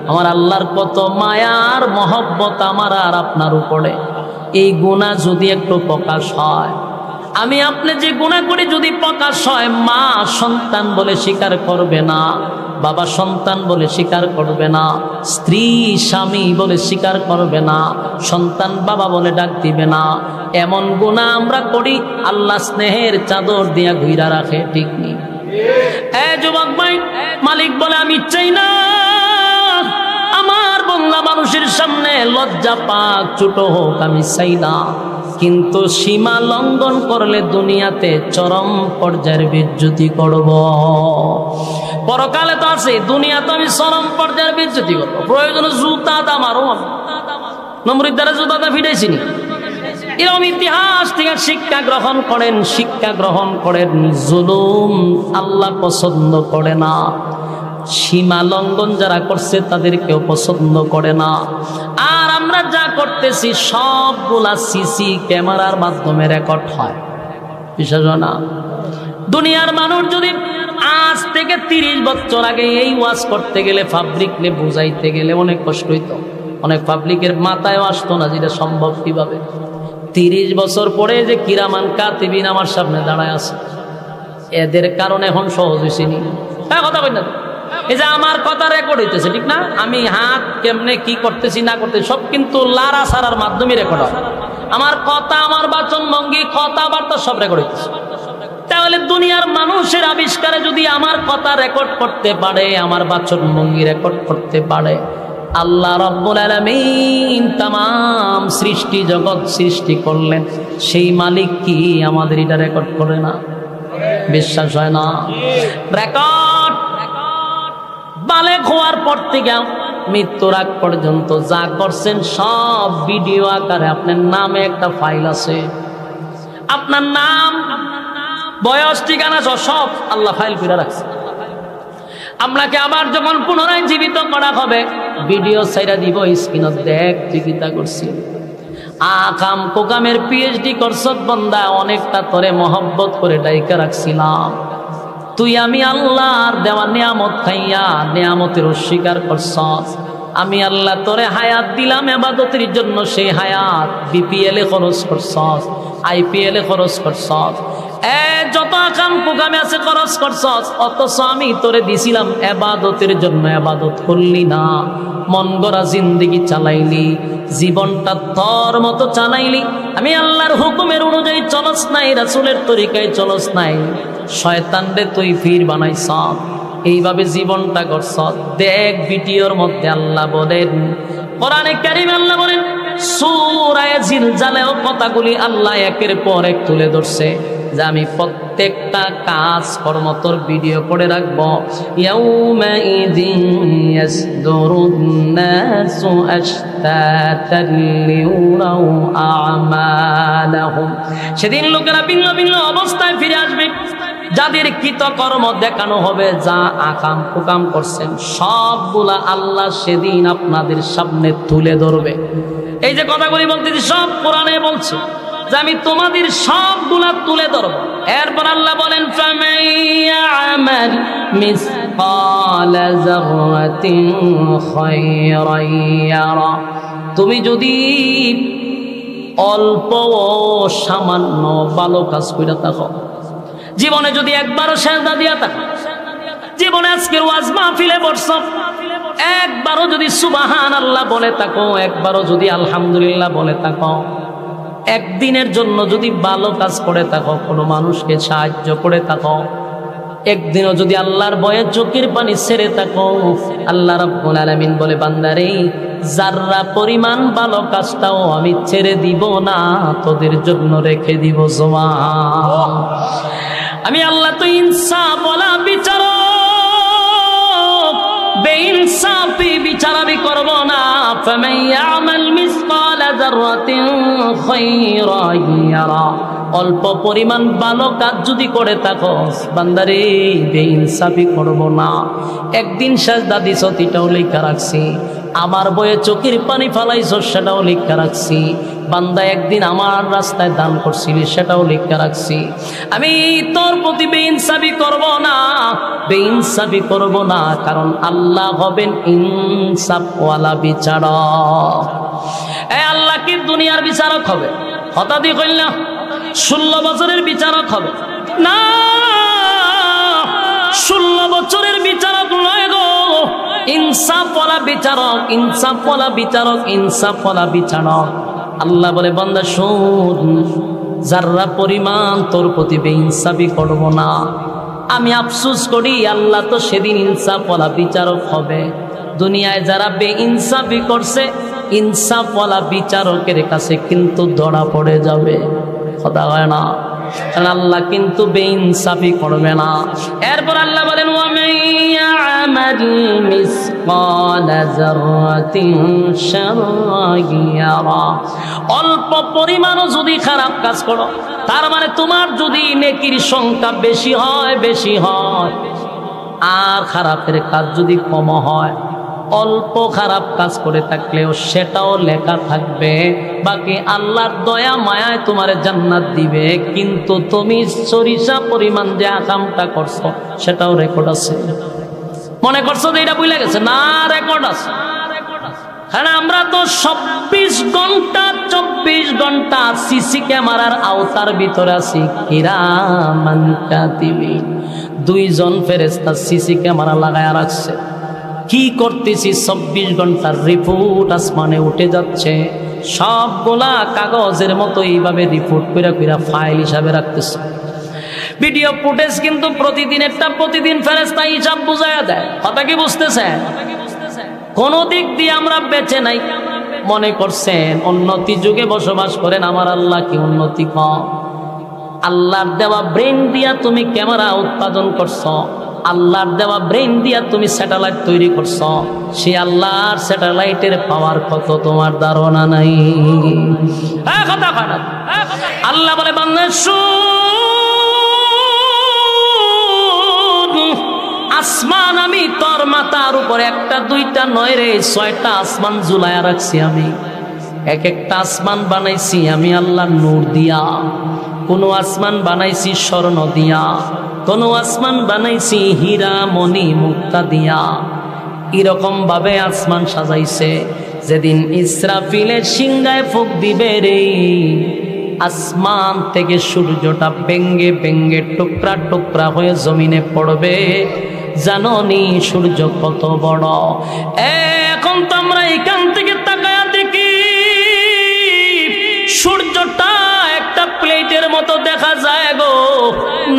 আমার আল্লাহর কত মায়ার মহব্বত আমার আর আপনার উপরে। এই গুনাহ যদি একটু প্রকাশ হয়, আমি আপনি যে গুনাহ করি যদি প্রকাশ হয়, মা সন্তান বলে স্বীকার করবে না, বাবা সন্তান বলে স্বীকার করবে না, স্ত্রী স্বামী বলে স্বীকার করবে না, সন্তান বাবা বলে ডাক দিবে না। এমন গুনাহ আমরা করি, আল্লাহ স্নেহের চাদর দিয়া ঘুইরা রাখে, ঠিক নেই? যুবক ভাই, মালিক বলে আমি চাই না আমার বান্দা মানুষের সামনে লজ্জা পাক, ছোট হোক, আমি চাই না। কিন্তু সীমা লঙ্ঘন করলে দুনিয়াতে চরম পর্যায়ের বেজ্জতি করব। পরকালে তো আছে, দুনিয়াতে আমি চরম পর্যায়ের বেজ্জতি করবো। প্রয়োজনে জুতা দা মারো, নমরুদ দ্বারা জুতা দা ফিরেছি নি। এরকম ইতিহাস থেকে শিক্ষা গ্রহণ করেন, শিক্ষা গ্রহণ করেন। জুলুম আল্লাহ পছন্দ করে না, সীমা লঙ্ঘন যারা করছে তাদেরকেও পছন্দ করে না। আর আমরা যা করতেছি সবগুলা সিসি ক্যামেরার মাধ্যমে রেকর্ড হয়, বিশ্বাস না? দুনিয়ার মানুষ যদি আজ থেকে 30 বছর আগে এই ওয়াজ করতে গেলে, পাবলিক নে বুঝাইতে গেলে অনেক কষ্ট হইতো, অনেক পাবলিকের মাথায়ও আসতো না যেটা সম্ভব কিভাবে। 30 বছর পরে যে কিরামান কাতিবিন আমার সামনে দাঁড়ায় আছে, এদের কারণে এখন সহজ হয়েছে নি। কথা বল না, এই যে আমার কথা রেকর্ড হইতেছে, ঠিক না? আমি হাত কেমনে কি করতেছি না করতেছি সব কিন্তু লারা সারার মাধ্যমে রেকর্ড হয়। আমার কথা, আমার বাচন ভঙ্গি, কথাবার্তা সব রেকর্ড হইতেছে। তাহলে দুনিয়ার মানুষের আবিষ্কারে যদি আমার কথা রেকর্ড করতে পারে, আমার বাচন ভঙ্গি রেকর্ড করতে পারে, আল্লাহ রাব্বুল আলামিন তামাম সৃষ্টি জগৎ সৃষ্টি করলেন, সেই মালিক কি আমাদের এটা রেকর্ড করে না? বিশ্বাস হয় না? রেকর্ড বালেগ হওয়ার পর থেকে মৃত্যুর আগ পর্যন্ত যা করছেন সব ভিডিও আকারে আপনার নামে একটা ফাইল আছে। আপনার নাম, বয়স, ঠিকানা সব আল্লাহ ফাইল করে রাখছে। আপনাকে আবার যখন পুনরায় জীবিত করা হবে, ভিডিও ছাইরা দিব, স্ক্রিনত দেখ তুই কিতা করছিস। আকাম কোকামের পিএইচডি করছত বান্দা, অনেকটা তোরে মহব্বত করে ডাইকা রাখছিলাম, তুই আমি আল্লাহর দেওয়া নিয়ামত খাইয়া নিয়ামতের অস্বীকার করছস। আমি আল্লাহ তোরে হায়াত দিলাম ইবাদতের জন্য, সেই হায়াত বিপিএল এ খরচ করছস, আইপিএল এ খরচ করছস, যত আকাম কুকামে আছে খরচ করছস। অথচ আমি তোরে দিছিলাম ইবাদতের জন্য, ইবাদত করলি না, মন গড়া জিন্দেগি চালাইলি, জীবনটা তোর মতো চালাইলি। আমি আল্লাহর হুকুমের অনুযায়ী চলস নাই, রাসূলের তরিকায় চলস নাই, শয়তান রে তুই ফির বানাইছ, এইভাবে জীবনটা গড়ছ। দেখ ভিডিওর মধ্যে আল্লাহ বলেন, কোরআনে কারীমে আল্লাহ বলেন, সূরা জিলজালেও কথাগুলি আল্লাহ একের পর এক তুলে ধরছে যে আমি প্রত্যেকটা কাজ কর্ম তোর ভিডিও করে রাখবো। ইয়াউমা ইযিন ইয়াসদুরুন নাসু আশতাতান লিউরাউ আমালাহুম, সেদিন লোকেরা ভিন্ন ভিন্ন অবস্থায় ফিরে আসবে, যাদের কৃতকর্ম দেখানো হবে, যা আকাম কুকাম করছেন সবগুলা আল্লাহ সেদিন আপনাদের সামনে তুলে ধরবে। এই যে কথাগুলি বলতেছি সব কোরআনে বলছে যে আমি তোমাদের সবগুলা তুলে ধরব। এরপর আল্লাহ বলেন, ফামাইয়ামাল মিসকালা যাররাতিন খায়রান ইয়ারা, তুমি যদি অল্প সামান্য ভালো কাজ কইরা থাকো, জীবনে যদি একবারও সেজদা দিয়া থাকো, জীবনে আজকের ওয়াজ মাহফিলে বসছো, একবারও যদি সুবহানাল্লাহ বলে থাকো, একবারও যদি আলহামদুলিল্লাহ বলে থাকো, একদিনের জন্য যদি ভালো কাজ করে থাকো, কোনো মানুষকে সাহায্য করে থাকো, একদিনও যদি আল্লাহর ভয়ে চোখের পানি ছেড়ে থাকো, আল্লাহ রাব্বুল আলামিন বলে, বান্দারে যাররা পরিমাণ ভালো কাজটাও আমি ছেড়ে দিব না, তোদের জন্য রেখে দিব। সুবহান। আমি আল্লাহ তো ইনসাফ ওয়ালা বিচারক, বেইনসাফি বিচার আমি করব না। ফামান ইয়ামাল মিসকালা যাররাতিন খায়রান ইয়ারা, অল্প পরিমাণ ভালো কাজ যদি করে থাকো বান্দারে বেইনসাফি করব না। একদিন সাজদা দিছ এটাও লেখা রাখছি, আমার বয়ে চোখের পানি ফালাইছ সেটাও লেখা রাখছি, বান্দা একদিন আমার রাস্তায় দান করছিলি সেটাও লেখা রাখছি। আমি তোর প্রতি বেইনসাফি করব না, বেইনসাফি করব না, কারণ আল্লাহ হবেন ইনসাফওয়ালা বিচারক। এই আল্লাহ কি দুনিয়ার বিচারক হবে? হঠাৎই কইল না 16 বছরের বিচারক হবে না, 16 বছরের বিচারক নয় গো, ইনসাফওয়ালা বিচারক, ইনসাফওয়ালা বিচারক, ইনসাফওয়ালা বিচারক। আল্লাহ বলে বান্দা শোন, যারা পরিমাণ তোর প্রতি বেইনসাফি করব না। আমি আফসোস করি আল্লাহ তো সেদিন ইনসাফওয়ালা বিচারক হবে। দুনিয়ায় যারা বেইনসাফি করছে ইনসাফওয়ালা বিচারকের কাছে কিন্তু ধরা পড়ে যাবে, কথা হয় না? আল্লাহ কিন্তু বেইনসাফি করবে না। এরপর আল্লাহ বলেন ওয়া মান ইয়ামাল মিসকালা যাররাতিন শাররান ইয়ারা, অল্প পরিমাণও যদি খারাপ কাজ করো, তার মানে তোমার যদি নেকির সংখ্যা বেশি হয়, বেশি হয়, আর খারাপের কাজ যদি কম হয়, অল্প খারাপ কাজ করে থাকলেও সেটাও লেখা থাকবে। বাকি আল্লাহর দয়া মায়ায় তোমারে জান্নাত দিবে, কিন্তু তুমি সরিষা পরিমাণ যে আকামটা করছো সেটাও রেকর্ড আছে। মনে করছো যে এটা ভুলে গেছে না? রেকর্ড আছে। হ্যাঁ, আমরা তো 24 ঘন্টা সিসি ক্যামেরার আওতার ভিতরে আছি। কিরামান কাতিবিন, 2 জন ফেরেশতা সিসি ক্যামেরা লাগায়া রাখছে। কি করতেছি 24 ঘন্টার রিপোর্ট আসমানে উঠে যাচ্ছে, সবগুলা কাগজের মতো এইভাবে রিপোর্ট কইরা কইরা ফাইল হিসাবে রাখতেছে। ভিডিও ফুটেজ কিন্তু প্রতিদিন ফেরেশতা হিসাব বুঝায়া দেয়। কথা কি বুঝতেছেন? কোন দিক দিয়ে আমরা বেঁচে নাই। মনে করছেন উন্নতি যুগে বসবাস করেন, আমার আল্লাহ কি উন্নতি কম? আল্লাহর দেওয়া ব্রেন দিয়া তুমি ক্যামেরা উৎপাদন করছো, আল্লাহর দেওয়া ব্রেন দিয়া তুমি স্যাটেলাইট তৈরি করছো, সে আল্লাহর স্যাটেলাইটের পাওয়ার কত তোমার ধারণা নাই। কথা কথা আল্লাহ বলে বান্দা শুন, আসমান আমি তোর মাথার উপরে 1টা 2টা নয় রে 6টা আসমান ঝুলায়া রাখছি। আমি এক একটা আসমান বানাইছি আমি আল্লাহর নূর দিয়া, কোন আসমান বানাইছি স্বর্ণ দিয়া, কোন আসমান বানাইছি হীরা মণি মুক্তা দিয়া। এরকম ভাবে আসমান সাজাইছে, যেদিন ইসরাফিলের সিংহায় ফুঁক দিবে রে, আসমান থেকে সূর্যটা ভেঙ্গে ভেঙ্গে টুকরা টুকরা হয়ে জমিনে পড়বে। জাননি সূর্য কত বড়? এখন তো আমরা এখান থেকে তাকায়া দেখি সূর্যটা একটা প্লেটের মতো দেখা যায় গো।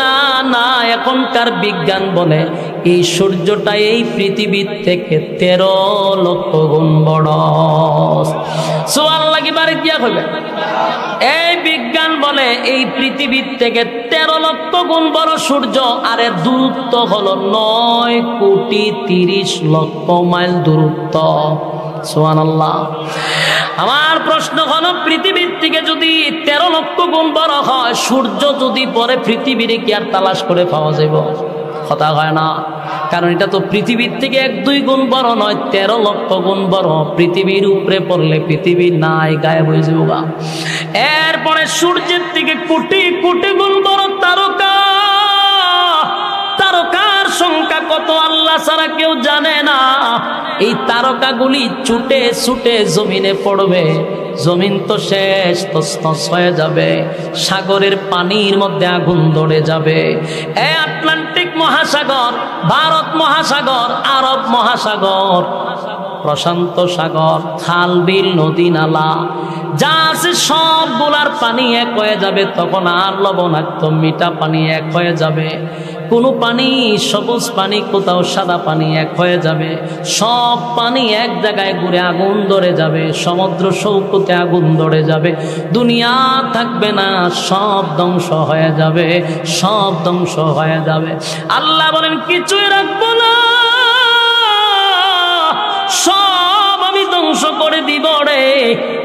না না, এখনকার বিজ্ঞান বলে এই সূর্যটা এই পৃথিবীর থেকে 13 লক্ষ গুণ বড়। সুবহানাল্লাহ কি বাড়ি দিয়া কইবে? এই বিজ্ঞান বলে এই পৃথিবীর থেকে 13 লক্ষ গুণ বড় সূর্য, আর এর দূরত্ব হলো 9,30,00,000 মাইল দূরত্ব। সুবহানাল্লাহ। আমার প্রশ্ন হলো পৃথিবীর থেকে যদি 13 লক্ষ গুণ বড় হয়, সূর্য যদি পরে পৃথিবীর কি আর তালাশ করে পাওয়া যাবে? কথা হয় না, কারণ এটা তো পৃথিবীর থেকে 1-2 গুণ বড় নয়, 13 লক্ষ গুণ বড়। পৃথিবীর উপরে পড়লে পৃথিবী নাই, গায়েব হয়ে যাবে। এরপরে সূর্যের থেকে কোটি কোটি গুণ বড় তারকা, তারকার সংখ্যা কত আল্লাহ ছাড়া কেউ জানে না। এই তারকাগুলি ছুটে ছুটে জমিনে পড়বে, জমিন তো শেষ, তছনছ হয়ে যাবে। সাগরের পানির মধ্যে আগুন ধরে যাবে। আটলান্টিক মহাসাগর, ভারত মহাসাগর, আরব মহাসাগর, প্রশান্ত সাগর, খাল বিল নদী নালা যা আছে সবগুলার পানি এক হয়ে যাবে। তখন আর লবণাক্ত মিঠা পানি এক হয়ে যাবে। কোনো পানি সবুজ পানি কোথাও সাদা পানি এক হয়ে যাবে, সব পানি এক জায়গায় ঘুরে আগুন ধরে যাবে, সমুদ্র সৈকতে আগুন ধরে যাবে, দুনিয়া থাকবে না, সব ধ্বংস হয়ে যাবে, সব ধ্বংস হয়ে যাবে। আল্লাহ বলেন কিছুই রাখবো না, সব আমি ধ্বংস করে দিব রে,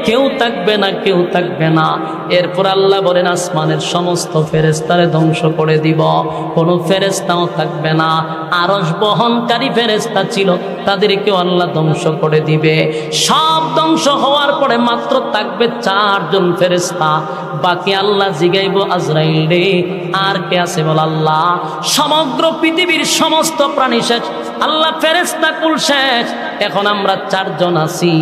কেউ থাকবে না, কেউ থাকবে না। এরপর আল্লাহ বলেন আসমানের সমস্ত ফেরেশতারে ধ্বংস করে দিব, কোনো ফেরেশতাও থাকবে না। আরশ বহনকারী ফেরেশতা ছিল, তাদেরকেও আল্লাহ ধ্বংস করে দিবে। সব ধ্বংস হওয়ার পরে মাত্র থাকবে 4 জন ফেরেশতা, বাকি আল্লাহ জিগাইব আজরাইল রে আর কে আছে বল? আল্লাহ। সমগ্র পৃথিবীর সমস্ত প্রাণী শেষ, আল্লাহ ফেরেশতা কুল শেষ, এখন আমরা 4 জন আছি,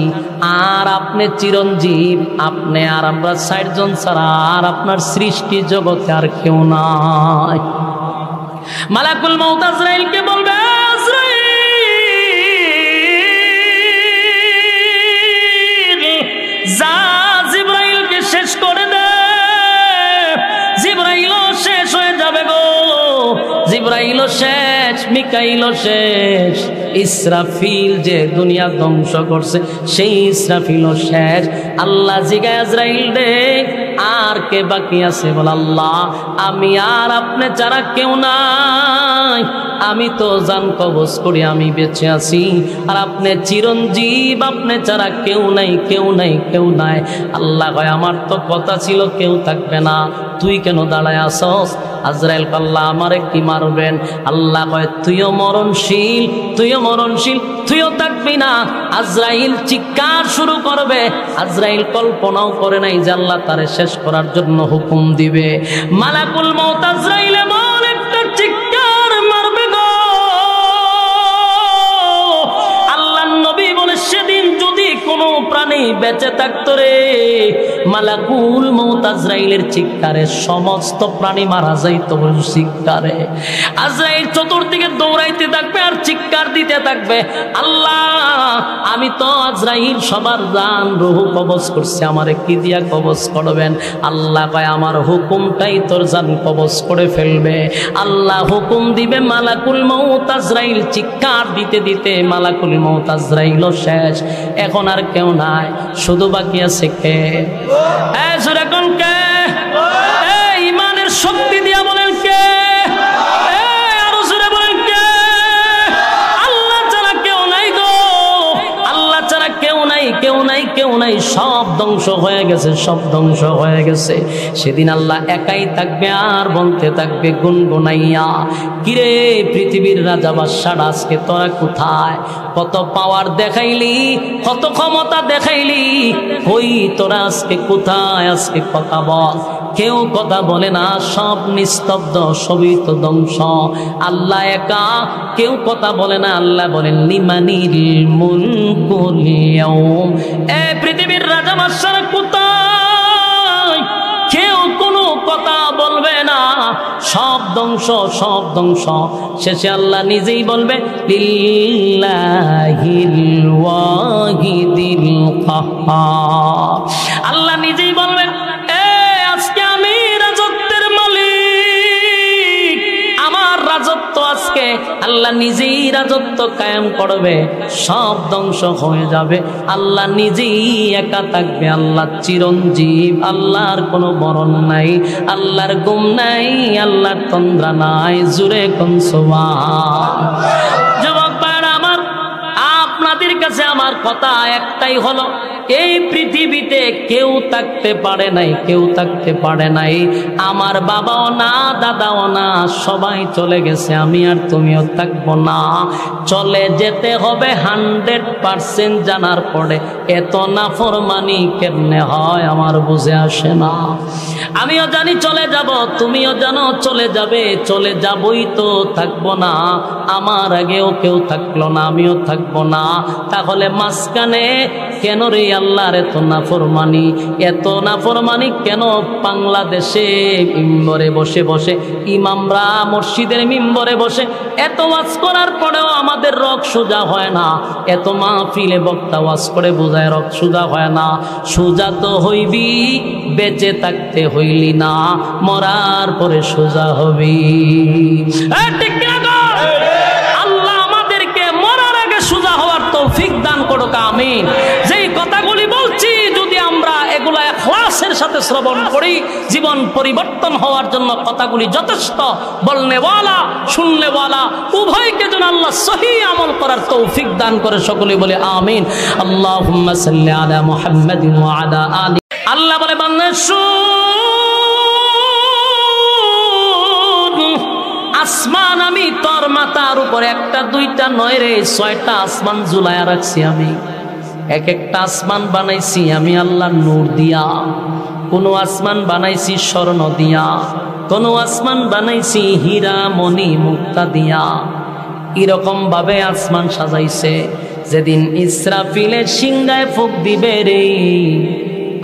আর আপনি চিরঞ্জীব, আপনি আর আমরা 60 জন ছাড়া আর আপনার সৃষ্টি জগতে আর কেউ নাই। মালাকুল মউত আজরাইলকে বলবে আজরাইল যা জিবরাইলকে শেষ করে দে, জিবরাইলও শেষ হয়ে যাবে গো, জিবরাইলও শেষ, মিকাইলও শেষ, ইসরাফিল যে দুনিয়া ধ্বংস করছে সেই ইসরাফিলও শেষ। আল্লাহ জিগায় আজরাইল রে আর কে বাকি আছে বল? আল্লাহ আমি আর আপনি ছাড়া কেউ নাই, আমি তো জান কবজ করি আমি বেঁচে আছি, আর আপনি চিরঞ্জীব, আপনি ছাড়া কেউ নাই, কেউ নাই, কেউ নাই। আল্লাহ কয় আমার তো কথা ছিল কেউ থাকবে না, তুই কেন দাঁড়ায় আসস? আজরাইল আল্লাহ আমারে কি মারবেন? আল্লাহ কয় তুইও মরণশীল, তুইও মরণশীল, তুইও থাকবি না। আজরাইল চিৎকার শুরু করবে, আজরাইল কল্পনাও করে নাই যে আল্লাহ তারে শেষ করার জন্য হুকুম দিবে। মালাকুল মউত আজরাইল এমন একটা চিৎকার মারবে গো, আল্লাহর নবী বলে সেদিন যদি কোনো প্রাণী বেঁচে থাকতো রে, মালাকুল মউত আজরাইলের চিৎকারে সমস্ত প্রাণী মারা যাইত চিৎকারে। আজরাইল চতুর্দিকে দৌড়াইতে থাকবে আর চিৎকার দিতে থাকবে, আল্লাহ আমি তো আজরাইল সবার জান রূহ কবজ করছি, আমারে কি দিয়া কবজ করবেন? আল্লাহ কয় আমার হুকুমটাই তোর জান কবজ করে ফেলবে। আল্লাহ হুকুম দিবে, মালাকুল মউত আজরাইল চিৎকার দিতে দিতে মালাকুল মউত আজরাইলও শেষ, এখন আর কেউ নাই, শুধু বাকি আছে কে? এখন কে? ইমানের শক্তি দিয়া বলেন কে? আরো জোরে বলেন কে? আল্লাহ ছাড়া কেউ নাই গো, আল্লাহ ছাড়া কেউ নাই, কেউ নাই, কেউ নাই, সব ধ্বংস হয়ে গেছে, সব ধ্বংস হয়ে গেছে। সেদিন আল্লাহ একাই থাকবে আর বলতে থাকবে গুনগুনাইয়া, কিরে পৃথিবীর রাজা বাদশাহ আজকে তোরা কোথায়? কত পাওয়ার দেখাইলি, কত ক্ষমতা দেখাইলি, কই তোরা আজকে কোথায়? আজকে কথা বল। কেউ কথা বলে না, সব নিস্তব্ধ, সবই তো ধ্বংস। আল্লাহ একা, কেউ কথা বলে না। আল্লাহ বলেন লিমানিল মুলকুল ইয়াউম, এ পৃথিবীর রাজা বাদশারা কোথায়? কেউ কোনো কথা বলবে না, সব ধ্বংস, সব ধ্বংস। শেষে আল্লাহ নিজেই বলবে লিল্লাহিল ওয়াহিদিল কাহ্হার, আল্লাহ নিজেই বলবেন আজকে আমি রাজত্বের মালিক, আমার রাজত্ব আজকে আল্লাহ নিজেই রাজত্ব কায়েম করবে, সব ধ্বংস হয়ে যাবে। আল্লাহ নিজেই একা থাকবে, আল্লাহ চিরঞ্জীব, আল্লাহর কোনো মরণ নাই, আল্লাহর গুম নাই, আল্লাহর তন্দ্রা নাই। জুরে কোন সুবহান। যুবক ভাইরা আমার, আপনাদের কাছে আমার কথা একটাই হলো, এই পৃথিবীতে কেউ থাকতে পারে নাই, কেউ থাকতে পারে নাই। আমার বাবাও না, দাদাও না, সবাই চলে গেছে, আমি আর তুমিও থাকবো না। চলে যেতে হবে 100% জানার পরে এত নাফরমানি কেমনে হয় আমার বুঝে আসে না। আমিও জানি চলে যাব, তুমিও জানো চলে যাবে, চলে যাবই তো, থাকবো না। আমার আগেও কেউ থাকলো না, আমিও থাকবো না। তাহলে মাঝখানে কেন রে আল্লাহর এত নাফরমানি, এত নাফরমানি কেন বাংলাদেশে মিম্বরে বসে বসে ইমামরা মসজিদের মিম্বরে বসে এত ওয়াজ করার পরেও আমাদের রক সোজা হয় না, এত মাহফিলে বক্তা ওয়াজ করে বোঝায় রক সোজা হয় না। সোজা তো হইবি, বেঁচে থাকতে হইলি না, মরার পরে সোজা হবি। আল্লাহ আমাদেরকে মরার আগে সোজা হওয়ার তৌফিক দান করুক, আমিন। যেই কথাগুলি বলছি যদি আমরা এগুলা ইখলাসের সাথে শ্রবণ করি, জীবন পরিবর্তন হওয়ার জন্য কথাগুলি যথেষ্ট। বলনেওয়ালা শুননেওয়ালা উভয়কে যেন আল্লাহ সহিহ আমল করার তৌফিক দান করে, সকলে বলে আমিন। আল্লাহুম্মা সাল্লি আলা মুহাম্মাদিন ওয়া আলা আলি। আল্লাহ বলে বান্দা আসমান আমি তোর মাথার উপরে একটা দুইটা নয় রে 6টা আসমান ঝুলায়া রাখছি আমি। এক একটা আসমান বানাইছি আমি আল্লাহ নূর দিয়া, কোন আসমান বানাইছি স্বর্ণ দিয়া, কোন আসমান বানাইছি হীরা মণি মুক্তা দিয়া। এরকম ভাবে আসমান সাজাইছে, যেদিন ইসরাফিলের সিংহায় ফুঁক দিবে রে,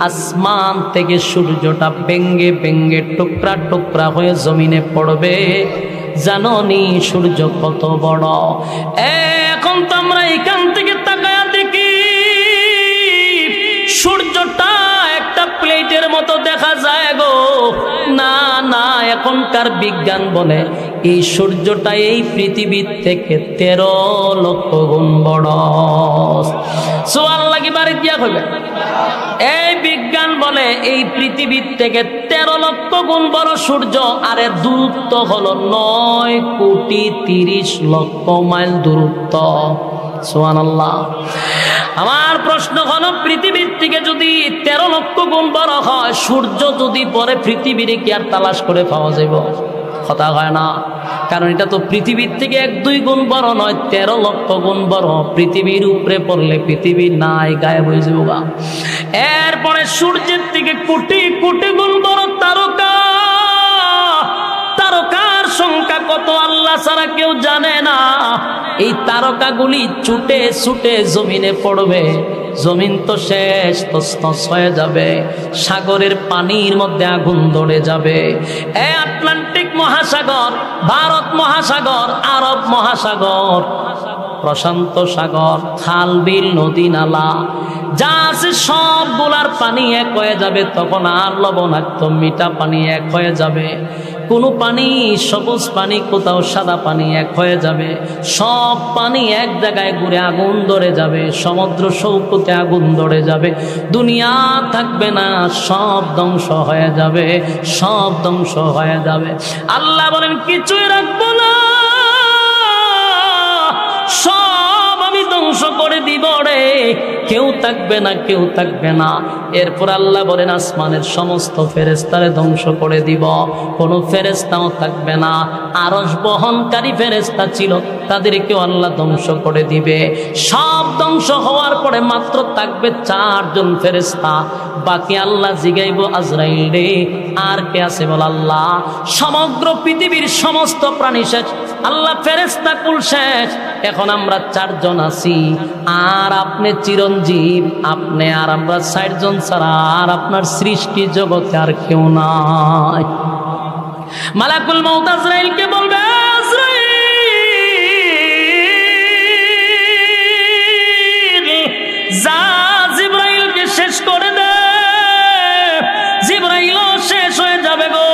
আসমান থেকে সূর্যটা ভেঙ্গে ভেঙ্গে টুকরা টুকরা হয়ে জমিনে পড়বে। জানোনি সূর্য কত বড়? এখন তো আমরা এখান থেকে তাকায়া দেখি সূর্যটা একটা প্লেটের মতো দেখা যায় গো। না না, এখনকার বিজ্ঞান বলে এই সূর্যটা এই পৃথিবীর থেকে 13 লক্ষ গুণ বড়। সুবহানাল্লাহ কি বাড়ি দিয়া কইবে? এই বিজ্ঞান বলে এই পৃথিবীর থেকে 13 লক্ষ গুণ বড় সূর্য, আর এর দূরত্ব হলো 9 কোটি 30 লক্ষ মাইল দূরত্ব। সুবহানাল্লাহ। আমার প্রশ্ন হলো, পৃথিবীর থেকে যদি 13 লক্ষ গুণ বড় হয়, সূর্য যদি পরে পৃথিবীর কি আর তালাশ করে পাওয়া যাবে? কথা হয় না, কারণ এটা তো পৃথিবীর থেকে 1-2 গুণ বড় নয়, 13 লক্ষ গুণ বড়। পৃথিবীর উপরে পড়লে পৃথিবী নাই, গায়েব হয়ে যাবো গা। এরপরে সূর্যের থেকে কোটি কোটি গুণ বড় তারকা, তারকার সংখ্যা কত আল্লাহ ছাড়া কেউ জানে না। এই তারকাগুলি ছুটে ছুটে জমিনে পড়বে, জমিন তো শেষ, তছনছ হয়ে যাবে। সাগরের পানির মধ্যে আগুন ধরে যাবে। এই আটলান্টিক মহাসাগর, ভারত মহাসাগর, আরব মহাসাগর, প্রশান্ত সাগর, খাল বিল নদী নালা যা আছে সবগুলার পানি এক হয়ে যাবে। তখন আর লবণাক্ত মিঠা পানি এক হয়ে যাবে। কোনো পানি সবুজ পানি, কোথাও সাদা পানি এক হয়ে যাবে। সব পানি এক জায়গায় ঘুরে আগুন ধরে যাবে। সমুদ্র সৈকতে আগুন ধরে যাবে। দুনিয়া থাকবে না, সব ধ্বংস হয়ে যাবে, সব ধ্বংস হয়ে যাবে। আল্লাহ বলেন কিছুই রাখবো না, সব আমি ধ্বংস করে দিব রে, কেউ থাকবে না, কেউ থাকবে না। এরপর আল্লাহ বলেন আসমানের সমস্ত ফেরেশতারে ধ্বংস করে দিব, কোনো ফেরেশতাও থাকবে না। আরশ বহনকারী ফেরেশতা ছিল, তাদেরকেও আল্লাহ ধ্বংস করে দিবে। সব ধ্বংস হওয়ার পরে মাত্র থাকবে 4 জন ফেরেশতা। বাকি আল্লাহ জিগাইব আজরাইল রে আর কে আছে বল? আল্লাহ। সমগ্র পৃথিবীর সমস্ত প্রাণী শেষ, আল্লাহ ফেরেশতা কুল শেষ, এখন আমরা 4 জন আছি। আর আপনি চিরঞ্জীব, আপনি আর আমরা 60 জন ছাড়া আর আপনার সৃষ্টি জগতে আর কেউ নাই। মালাকুল মউত আজরাইলকে বলবে, আজরাইল যা জিবরাইলকে শেষ করে দে। জিবরাইলও শেষ হয়ে যাবে গো,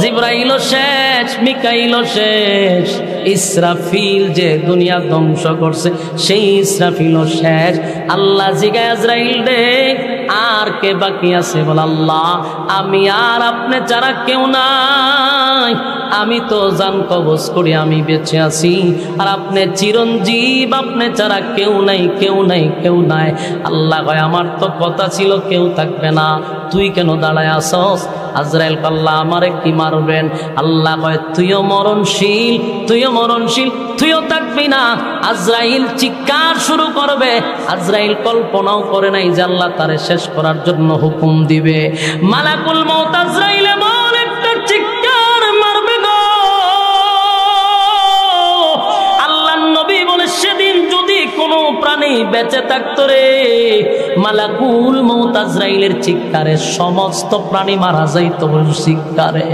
জিবরাইলও শেষ, মিকাইলও শেষ, ইসরাফিল যে দুনিয়া ধ্বংস করছে সেই ইসরাফিলও শেষ। আল্লাহ জিগায় আজরাইল রে আর কে বাকি আছে বল? আল্লাহ। আমি আর আপনি ছাড়া কেউ নাই। আমি তো জান কবজ করি আমি বেঁচে আছি, আর আপনি চিরঞ্জীব, আপনি ছাড়া কেউ নাই, কেউ নাই, কেউ নাই। আল্লাহ কয় আমার তো কথা ছিল কেউ থাকবে না, তুই কেন দাঁড়ায় আসস? আজরাইল আল্লাহ আমারে কি মারবেন? আল্লাহ কয় তুইও মরণশীল, তুইও মরণশীল, তুইও থাকবি না। আজরাইল চিৎকার শুরু করবে। আজরাইল কল্পনাও করে নাই যে আল্লাহ তারে শেষ করার জন্য হুকুম দিবে। মালাকুল মউত আজরাইল এমন একটা চিৎকার মারবে গো, আল্লাহর নবী বলে সেদিন যদি কোনো প্রাণী নাই বেঁচে থাকতো রে, মালাকুল মউত আজরাইলের চিৎকারে সমস্ত প্রাণী মারা যাইতো চিৎকারে।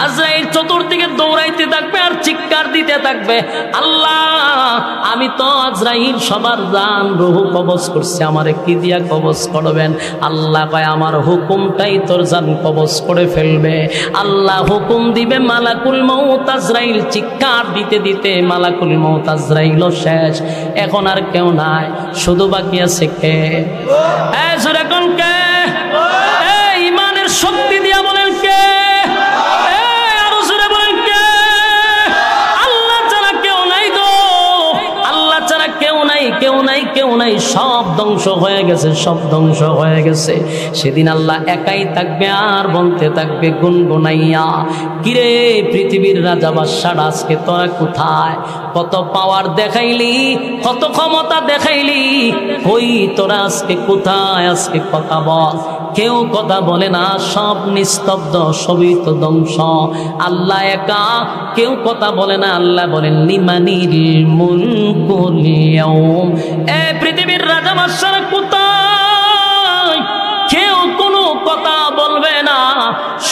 আজরাইল চতুর্দিকে দৌড়াইতে থাকবে আর চিৎকার দিতে থাকবে, আল্লাহ আমি তো আজরাইল সবার জান রূহ কবজ করছি, আমারে কি দিয়া কবজ করবেন? আল্লাহ কয় আমার হুকুমটাই তোর জান কবজ করে ফেলবে। আল্লাহ হুকুম দিবে, মালাকুল মউত আজরাইল চিৎকার দিতে দিতে মালাকুল মউত আজরাইলও শেষ। এখন আর কেউ নাই, শুধু বাকি আছে কে? জোরে কোন কে? ইমানের শক্তি দিয়া বলেন কে? আরো জোরে বলেন কে? আল্লাহ ছাড়া কেউ নাই গো, আল্লাহ ছাড়া কেউ নাই, কেউ নাই, কেউ নাই, সব ধ্বংস হয়ে গেছে, সব ধ্বংস হয়ে গেছে। সেদিন আল্লাহ একাই থাকবে আর বলতে থাকবে গুনগুনাইয়া, কিরে পৃথিবীর রাজা বাদশারা আজকে তোরা কোথায়? কত পাওয়ার দেখাইলি, কত ক্ষমতা দেখাইলি, কই তোরা আজকে কোথায়? আজকে কথা বল। কেউ কথা বলে না, সব নিস্তব্ধ, সবই তো ধ্বংস। আল্লাহ একা, কেউ কথা বলে না। আল্লাহ বলেন লিমানিল মুলকুল ইয়াউম, এ পৃথিবীর রাজা বাদশারা কোথায়? কেউ কোনো কথা বলবে না,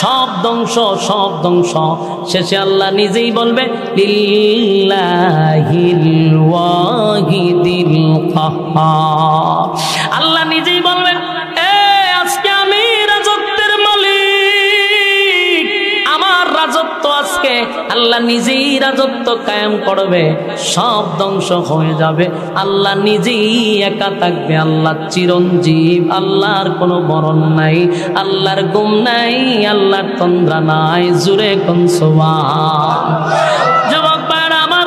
সব ধ্বংস, সব ধ্বংস। শেষে আল্লাহ নিজেই বলবে লিল্লাহিল ওয়াহিদিল কাহ্হার, আল্লাহ নিজেই বলবেন আজকে আমি রাজত্বের মালিক, আমার রাজত্ব আজকে আল্লাহ নিজেই রাজত্ব কায়েম করবে, সব ধ্বংস হয়ে যাবে। আল্লাহ নিজেই একা থাকবে, আল্লাহ চিরঞ্জীব, আল্লাহর কোনো মরণ নাই, আল্লাহর গুম নাই, আল্লাহর তন্দ্রা নাই। জুরে কোন সুবহান। যুবক ভাইরা আমার,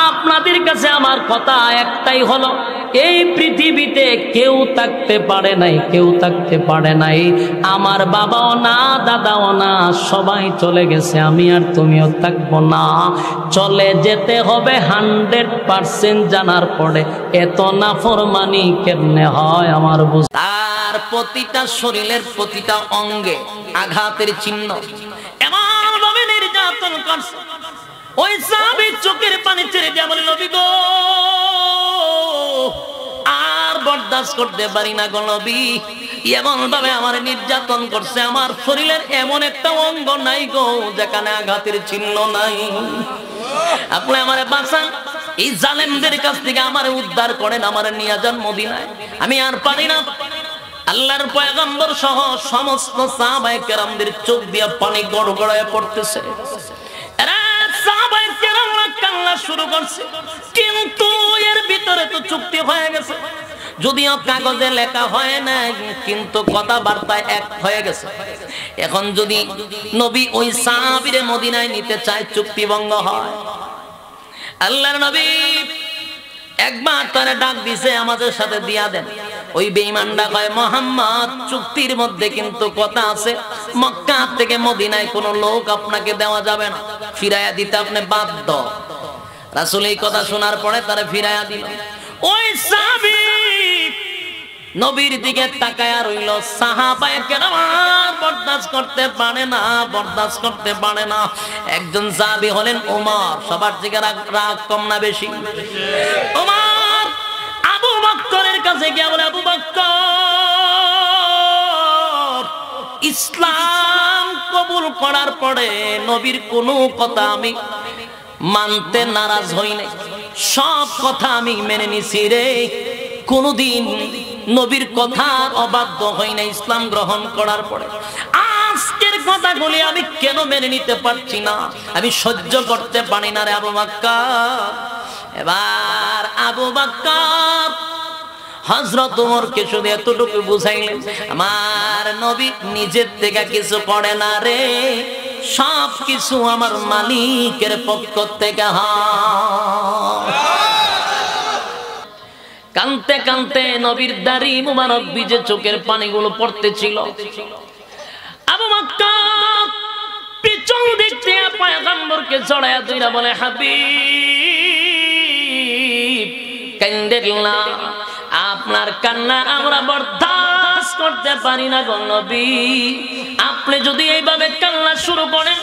আপনাদের কাছে আমার কথা একটাই হলো, এই পৃথিবীতে কেউ থাকতে পারে নাই, কেউ থাকতে পারে নাই। আমার বাবাও না, দাদাও না, সবাই চলে গেছে, আমি আর তুমিও থাকবো না। চলে যেতে হবে 100% জানার পরে এত নাফরমানি কেমনে হয় আমার বুঝ। তার প্রতিটা শরীরের প্রতিটা অঙ্গে আঘাতের চিহ্ন, এমন ভাবে নির্যাতন করছে। ওই সাহাবী চোখের পানি ছেড়ে দিয়ে বলে নবী গো, আর বরদাস্ত করতে পারি না গো নবী, এমন ভাবে আমার নির্যাতন করছে, আমার শরীরের এমন একটা অঙ্গ নাই গো যেখানে আঘাতের চিহ্ন নাই। আপনি আমারে বাঁচান, এই জালেমদের কাছ থেকে আমারে উদ্ধার করেন, আমারে নিয়ে যান মদিনায়, আমি আর পারি না। আল্লাহর পয়গম্বর সহ সমস্ত সাহাবায়ে কেরামদের চোখ দিয়ে পানি গড়গড়ায় পড়তেছে। কান্না শুরু করছে, কিন্তু এর ভিতরে তো চুক্তি হয়ে গেছে, যদিও কাগজে লেখা হয় না, কিন্তু কথাবার্তায় এক হয়ে গেছে। এখন যদি নবী ওই সাহাবীরে মদিনায় নিতে চায়, চুক্তি ভঙ্গ হয়। আল্লাহর নবী একবার তারে ডাক দিছে, আমাদের সাথে দিয়া দেন। ওই বেঈমানটা কয় মুহাম্মদ, চুক্তির মধ্যে কিন্তু কথা আছে, মক্কা থেকে মদিনায় কোনো লোক আপনাকে দেওয়া যাবে না, ফিরাইয়া দিতে আপনি বাধ্য। রাসূল এই কথা শোনার পরে তারে ফিরাইয়া দিল। ওই সাহাবী নবীর দিকে তাকায়া রইল। সাহাবায়ে কেরাম বরদাস্ত করতে পারে না, বরদাস্ত করতে পারে না। একজন সাহাবী হলেন ওমর, সবার থেকে রাগ কম না বেশি? ওমর আবু বকরের কাছে গিয়ে বলে, আবু বকর, ইসলাম কবুল করার পরে নবীর কোনো কথা আমি মানতে নারাজ হই নাই, সব কথা আমি মেনে নিছি রে, কোনদিন নবীর কথার অবাধ্য হই না ইসলাম গ্রহণ করার পরে। আজকের কথাগুলি আমি কেন মেনে নিতে পারছি না, আমি সহ্য করতে পারি না রে আবু বকর। এবার আবু বকর হযরত ওমরকে শুধু এতটুকু বুঝাইলেন, আমার নবী নিজের থেকে কিছু করে না রে, সব কিছু আমার মালিকের পক্ষ থেকে হয়। কানতে কানতে নবীর দাড়ি মুবারক ভিজে চোখের পানিগুলো পড়তেছিল। আবু বকর পিছন দিক থেকে পয়গম্বরকে জড়ায়া ধইরা বলে, হাবিব কান্দেন না, আপনার কান্না আমরা বরদাস্ত করতে পারি না গো নবী, আপনি যদি এইভাবে কান্না শুরু করেন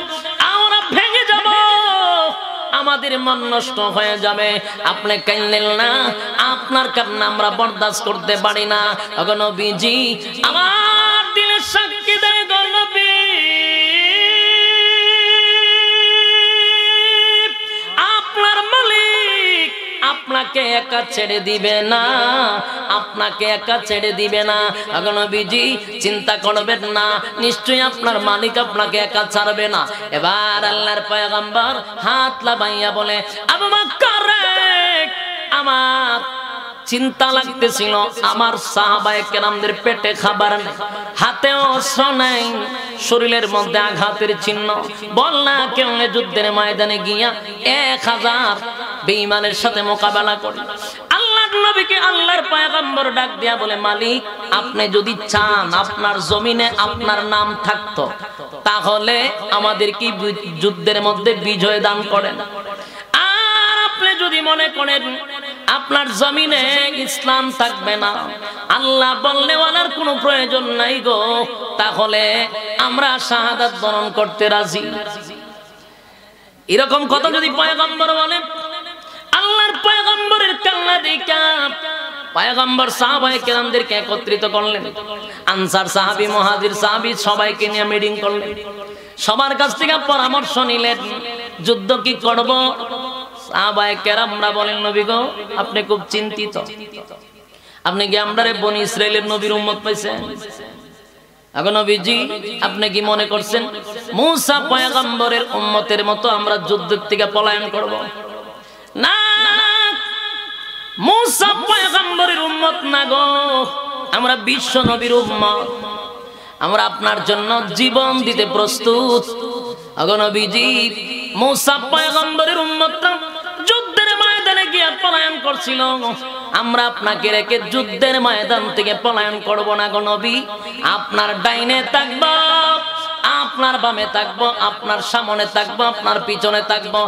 আমরা ভেঙে যাব, আমাদের মন নষ্ট হয়ে যাবে। আপনি কাইলেন না, আপনার কান্না আমরা বরদাস্ত করতে পারি না। ওগো নবীজি, আমার দিলের সাক্ষী দেয় গো নবী, আপনার মালিক আপনাকে একা ছেড়ে দিবে না, আপনাকে একা ছেড়ে দিবে না। ওগো নবীজি, চিন্তা করবেন না, নিশ্চয়ই আপনার মালিক আপনাকে একা ছাড়বে না। এবার আল্লাহর পয়গম্বর হাত লাগাইয়া বলে, আবু বকর, আমার চিন্তা লাগতেছিল, আমার সাহাবায়ে কেরামদের পেটে খাবার নেই, হাতেও অস্ত্র নাই, শরীরের মধ্যে আঘাতের চিহ্ন। বল না কেমনে যুদ্ধের ময়দানে গিয়া 1000 বেঈমানের সাথে মোকাবেলা করি। আল্লাহর নবীকে আল্লাহর পয়গম্বর ডাক দিয়া বলে, মালিক আপনি যদি চান আপনার জমিনে আপনার নাম থাকতো, তাহলে আমাদের কি যুদ্ধের মধ্যে বিজয় দান করেন। আর আপনি যদি মনে করেন আপনার জমিনে ইসলাম থাকবে না, আল্লাহ বললে ওনার কোনো প্রয়োজন নাই গো, তাহলে আমরা শাহাদাত বরণ করতে রাজি। এরকম কথা যদি পয়গম্বর বলে, আল্লাহর পয়গম্বরের কান্না দেখা পয়গম্বর সাহাবায়ে কেরামদেরকে একত্রিত করলেন। আনসার সাহাবী, মুহাজির সাহাবী সবাইকে নিয়ে মিটিং করলেন, সবার কাছ থেকে পরামর্শ নিলেন যুদ্ধ কি করব। সাহাবায়ে কেরামরা বলেন, নবী গো আপনি খুব চিন্তিত, আপনি কি আমরারে বনি ইসরাইলের নবীর উম্মত পাইছেন? এখন নবীজি আপনি কি মনে করছেন মুসা পয়গম্বরের উম্মতের মতো আমরা যুদ্ধের থেকে পলায়ন করব? না, মুসা পয়গম্বরের উম্মত না গো, আমরা বিশ্ব নবীর উম্মত, আমরা আপনার জন্য জীবন দিতে প্রস্তুত। আগো নবীজি, মুসা পয়গম্বরের উম্মতরা যুদ্ধের ময়দানে গিয়ে পলায়ন করছিল, আমরা আপনাকে রেখে যুদ্ধের ময়দান থেকে পলায়ন করব না গো নবী। আপনার ডাইনে থাকবো, আপনার বামে থাকবো, আপনার সামনে থাকবো, আপনার পিছনে থাকবো।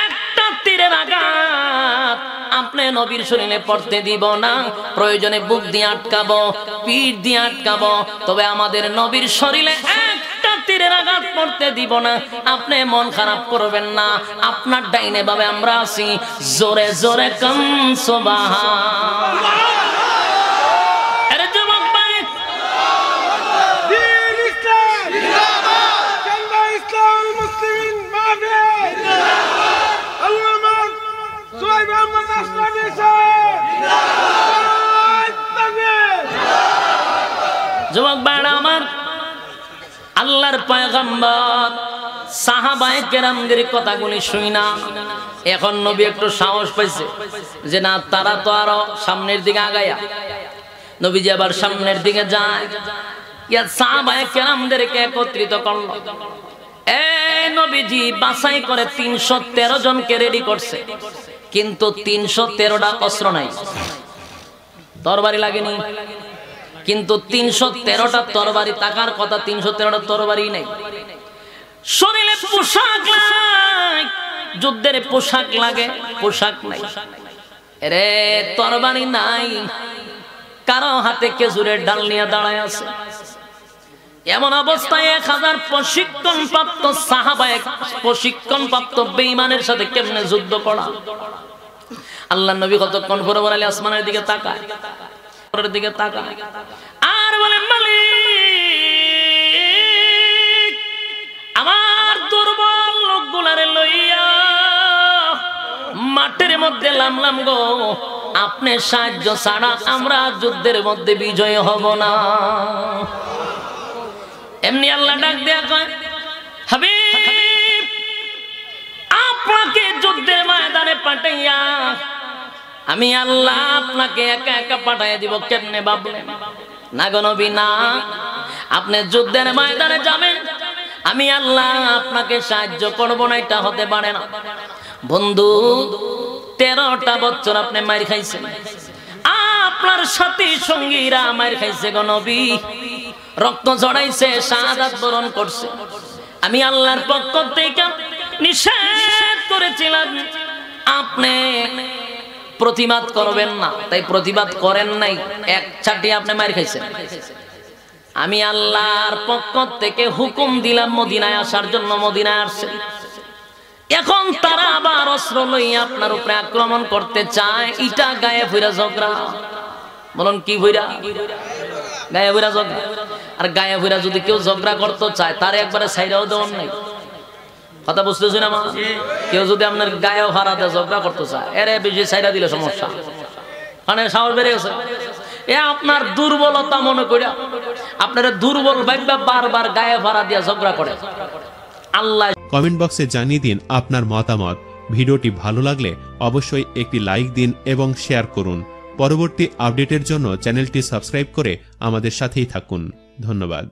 একটা তীরের আঘাত আপনি নবীর শরীরে পড়তে দিব না, প্রয়োজনে বুক দিয়ে আটকাবো, পিঠ দিয়ে আটকাবো, তবে আমাদের নবীর শরীরে একটা তীরের আঘাত পড়তে দিব না। আপনি মন খারাপ করবেন না, আপনার ডাইনে ভাবে আমরা আছি, জোরে জোরে কাম সুবহান। যুবক ভাইরা আমার, আল্লাহর পয়গম্বর সাহাবায়ে কেরামদের কথাগুলি শুই না, এখন নবী একটু সাহস পাইছে যে না, তারা তো আরো সামনের দিকে আগায়া। নবীজি আবার সামনের দিকে যায়, ইয়া সাহাবায়ে কেরামদেরকে একত্রিত করলো। এই নবীজি বাছাই করে 313 জনকে রেডি করছে, কিন্তু 313টা অস্ত্র নাই, তরবারি লাগেনি, কিন্তু 313টা তরবারি থাকার কথা, 313টা তরবারি নাই। শরীরে পোশাক নাই, যুদ্ধের পোশাক লাগে, পোশাক নাই, রে তরবারি নাই, কারো হাতে খেজুরের ডাল নিয়ে দাঁড়ায় আছে। এমন অবস্থায় 1000 প্রশিক্ষণ প্রাপ্ত সাহাবায়ে, প্রশিক্ষণ প্রাপ্ত বেঈমানের সাথে কেমনে যুদ্ধ করা? আল্লাহর নবী কতক্ষণ পরে বলে আসমানের দিকে তাকায়, পরের দিকে তাকায়, আর বলে মালিক আমার দুর্বল লোকগুলারে লইয়া মাঠের মধ্যে নামলাম গো, আপনি সাহায্য ছাড়া আমরা যুদ্ধের মধ্যে বিজয় হব না। এমনি আল্লাহ ডাক দেয়া কয়, হাবিব আপনাকে যুদ্ধের ময়দানে পাঠাইয়া আমি আল্লাহ আপনাকে একা একা পাঠাইয়া দিব, কেমনে ভাবলেন? না গো নবী না, আপনি যুদ্ধের ময়দানে যাবেন, আমি আল্লাহ আপনাকে সাহায্য করব না, এটা হতে পারে না। বন্ধু 13টা বছর আপনি মার খাইছেন, আপনার সাথী সঙ্গীরা মার খাইছে গো নবী, রক্ত ঝরাইছে, শাহাদাত বরণ করছে। আমি আল্লাহর পক্ষ থেকে নিষেধ করেছিলাম আপনি প্রতিবাদ করবেন না, তাই প্রতিবাদ করেন নাই, এক ছাটি আপনি মার খাইছেন। আমি আল্লাহর পক্ষ থেকে হুকুম দিলাম মদিনায় আসার জন্য, মদিনায় আসছেন। এখন তারা আবার অস্ত্র লইয়া আপনার উপরে আক্রমণ করতে চায়। ইটা গায়ে ফুইরা ঝগড়া, বলুন কি ফুইরা? গায়ে ফুইরা ঝগড়া। আর গায়ে ফুইরা যদি কেউ ঝগড়া করতে চায় তার একবারে সাইরাও দেওয়ার নাই। কথা বুঝতেছি না মা? কেউ যদি আপনার গায়ে ভাড়া দিয়ে ঝগড়া করতে চায়, এর বেশি সাইরা দিলে সমস্যা, মানে সাহস বেড়ে গেছে। এ আপনার দুর্বলতা মনে করিয়া আপনারা দুর্বল ভাববা বারবার গায়ে ভাড়া দিয়ে ঝগড়া করে। আল্লাহ কমেন্ট বক্সে জানিয়ে দিন আপনার মতামত। ভিডিওটি ভালো লাগলে অবশ্যই একটি লাইক দিন এবং শেয়ার করুন। পরবর্তী আপডেটের জন্য চ্যানেলটি সাবস্ক্রাইব করে আমাদের সাথেই থাকুন। ধন্যবাদ।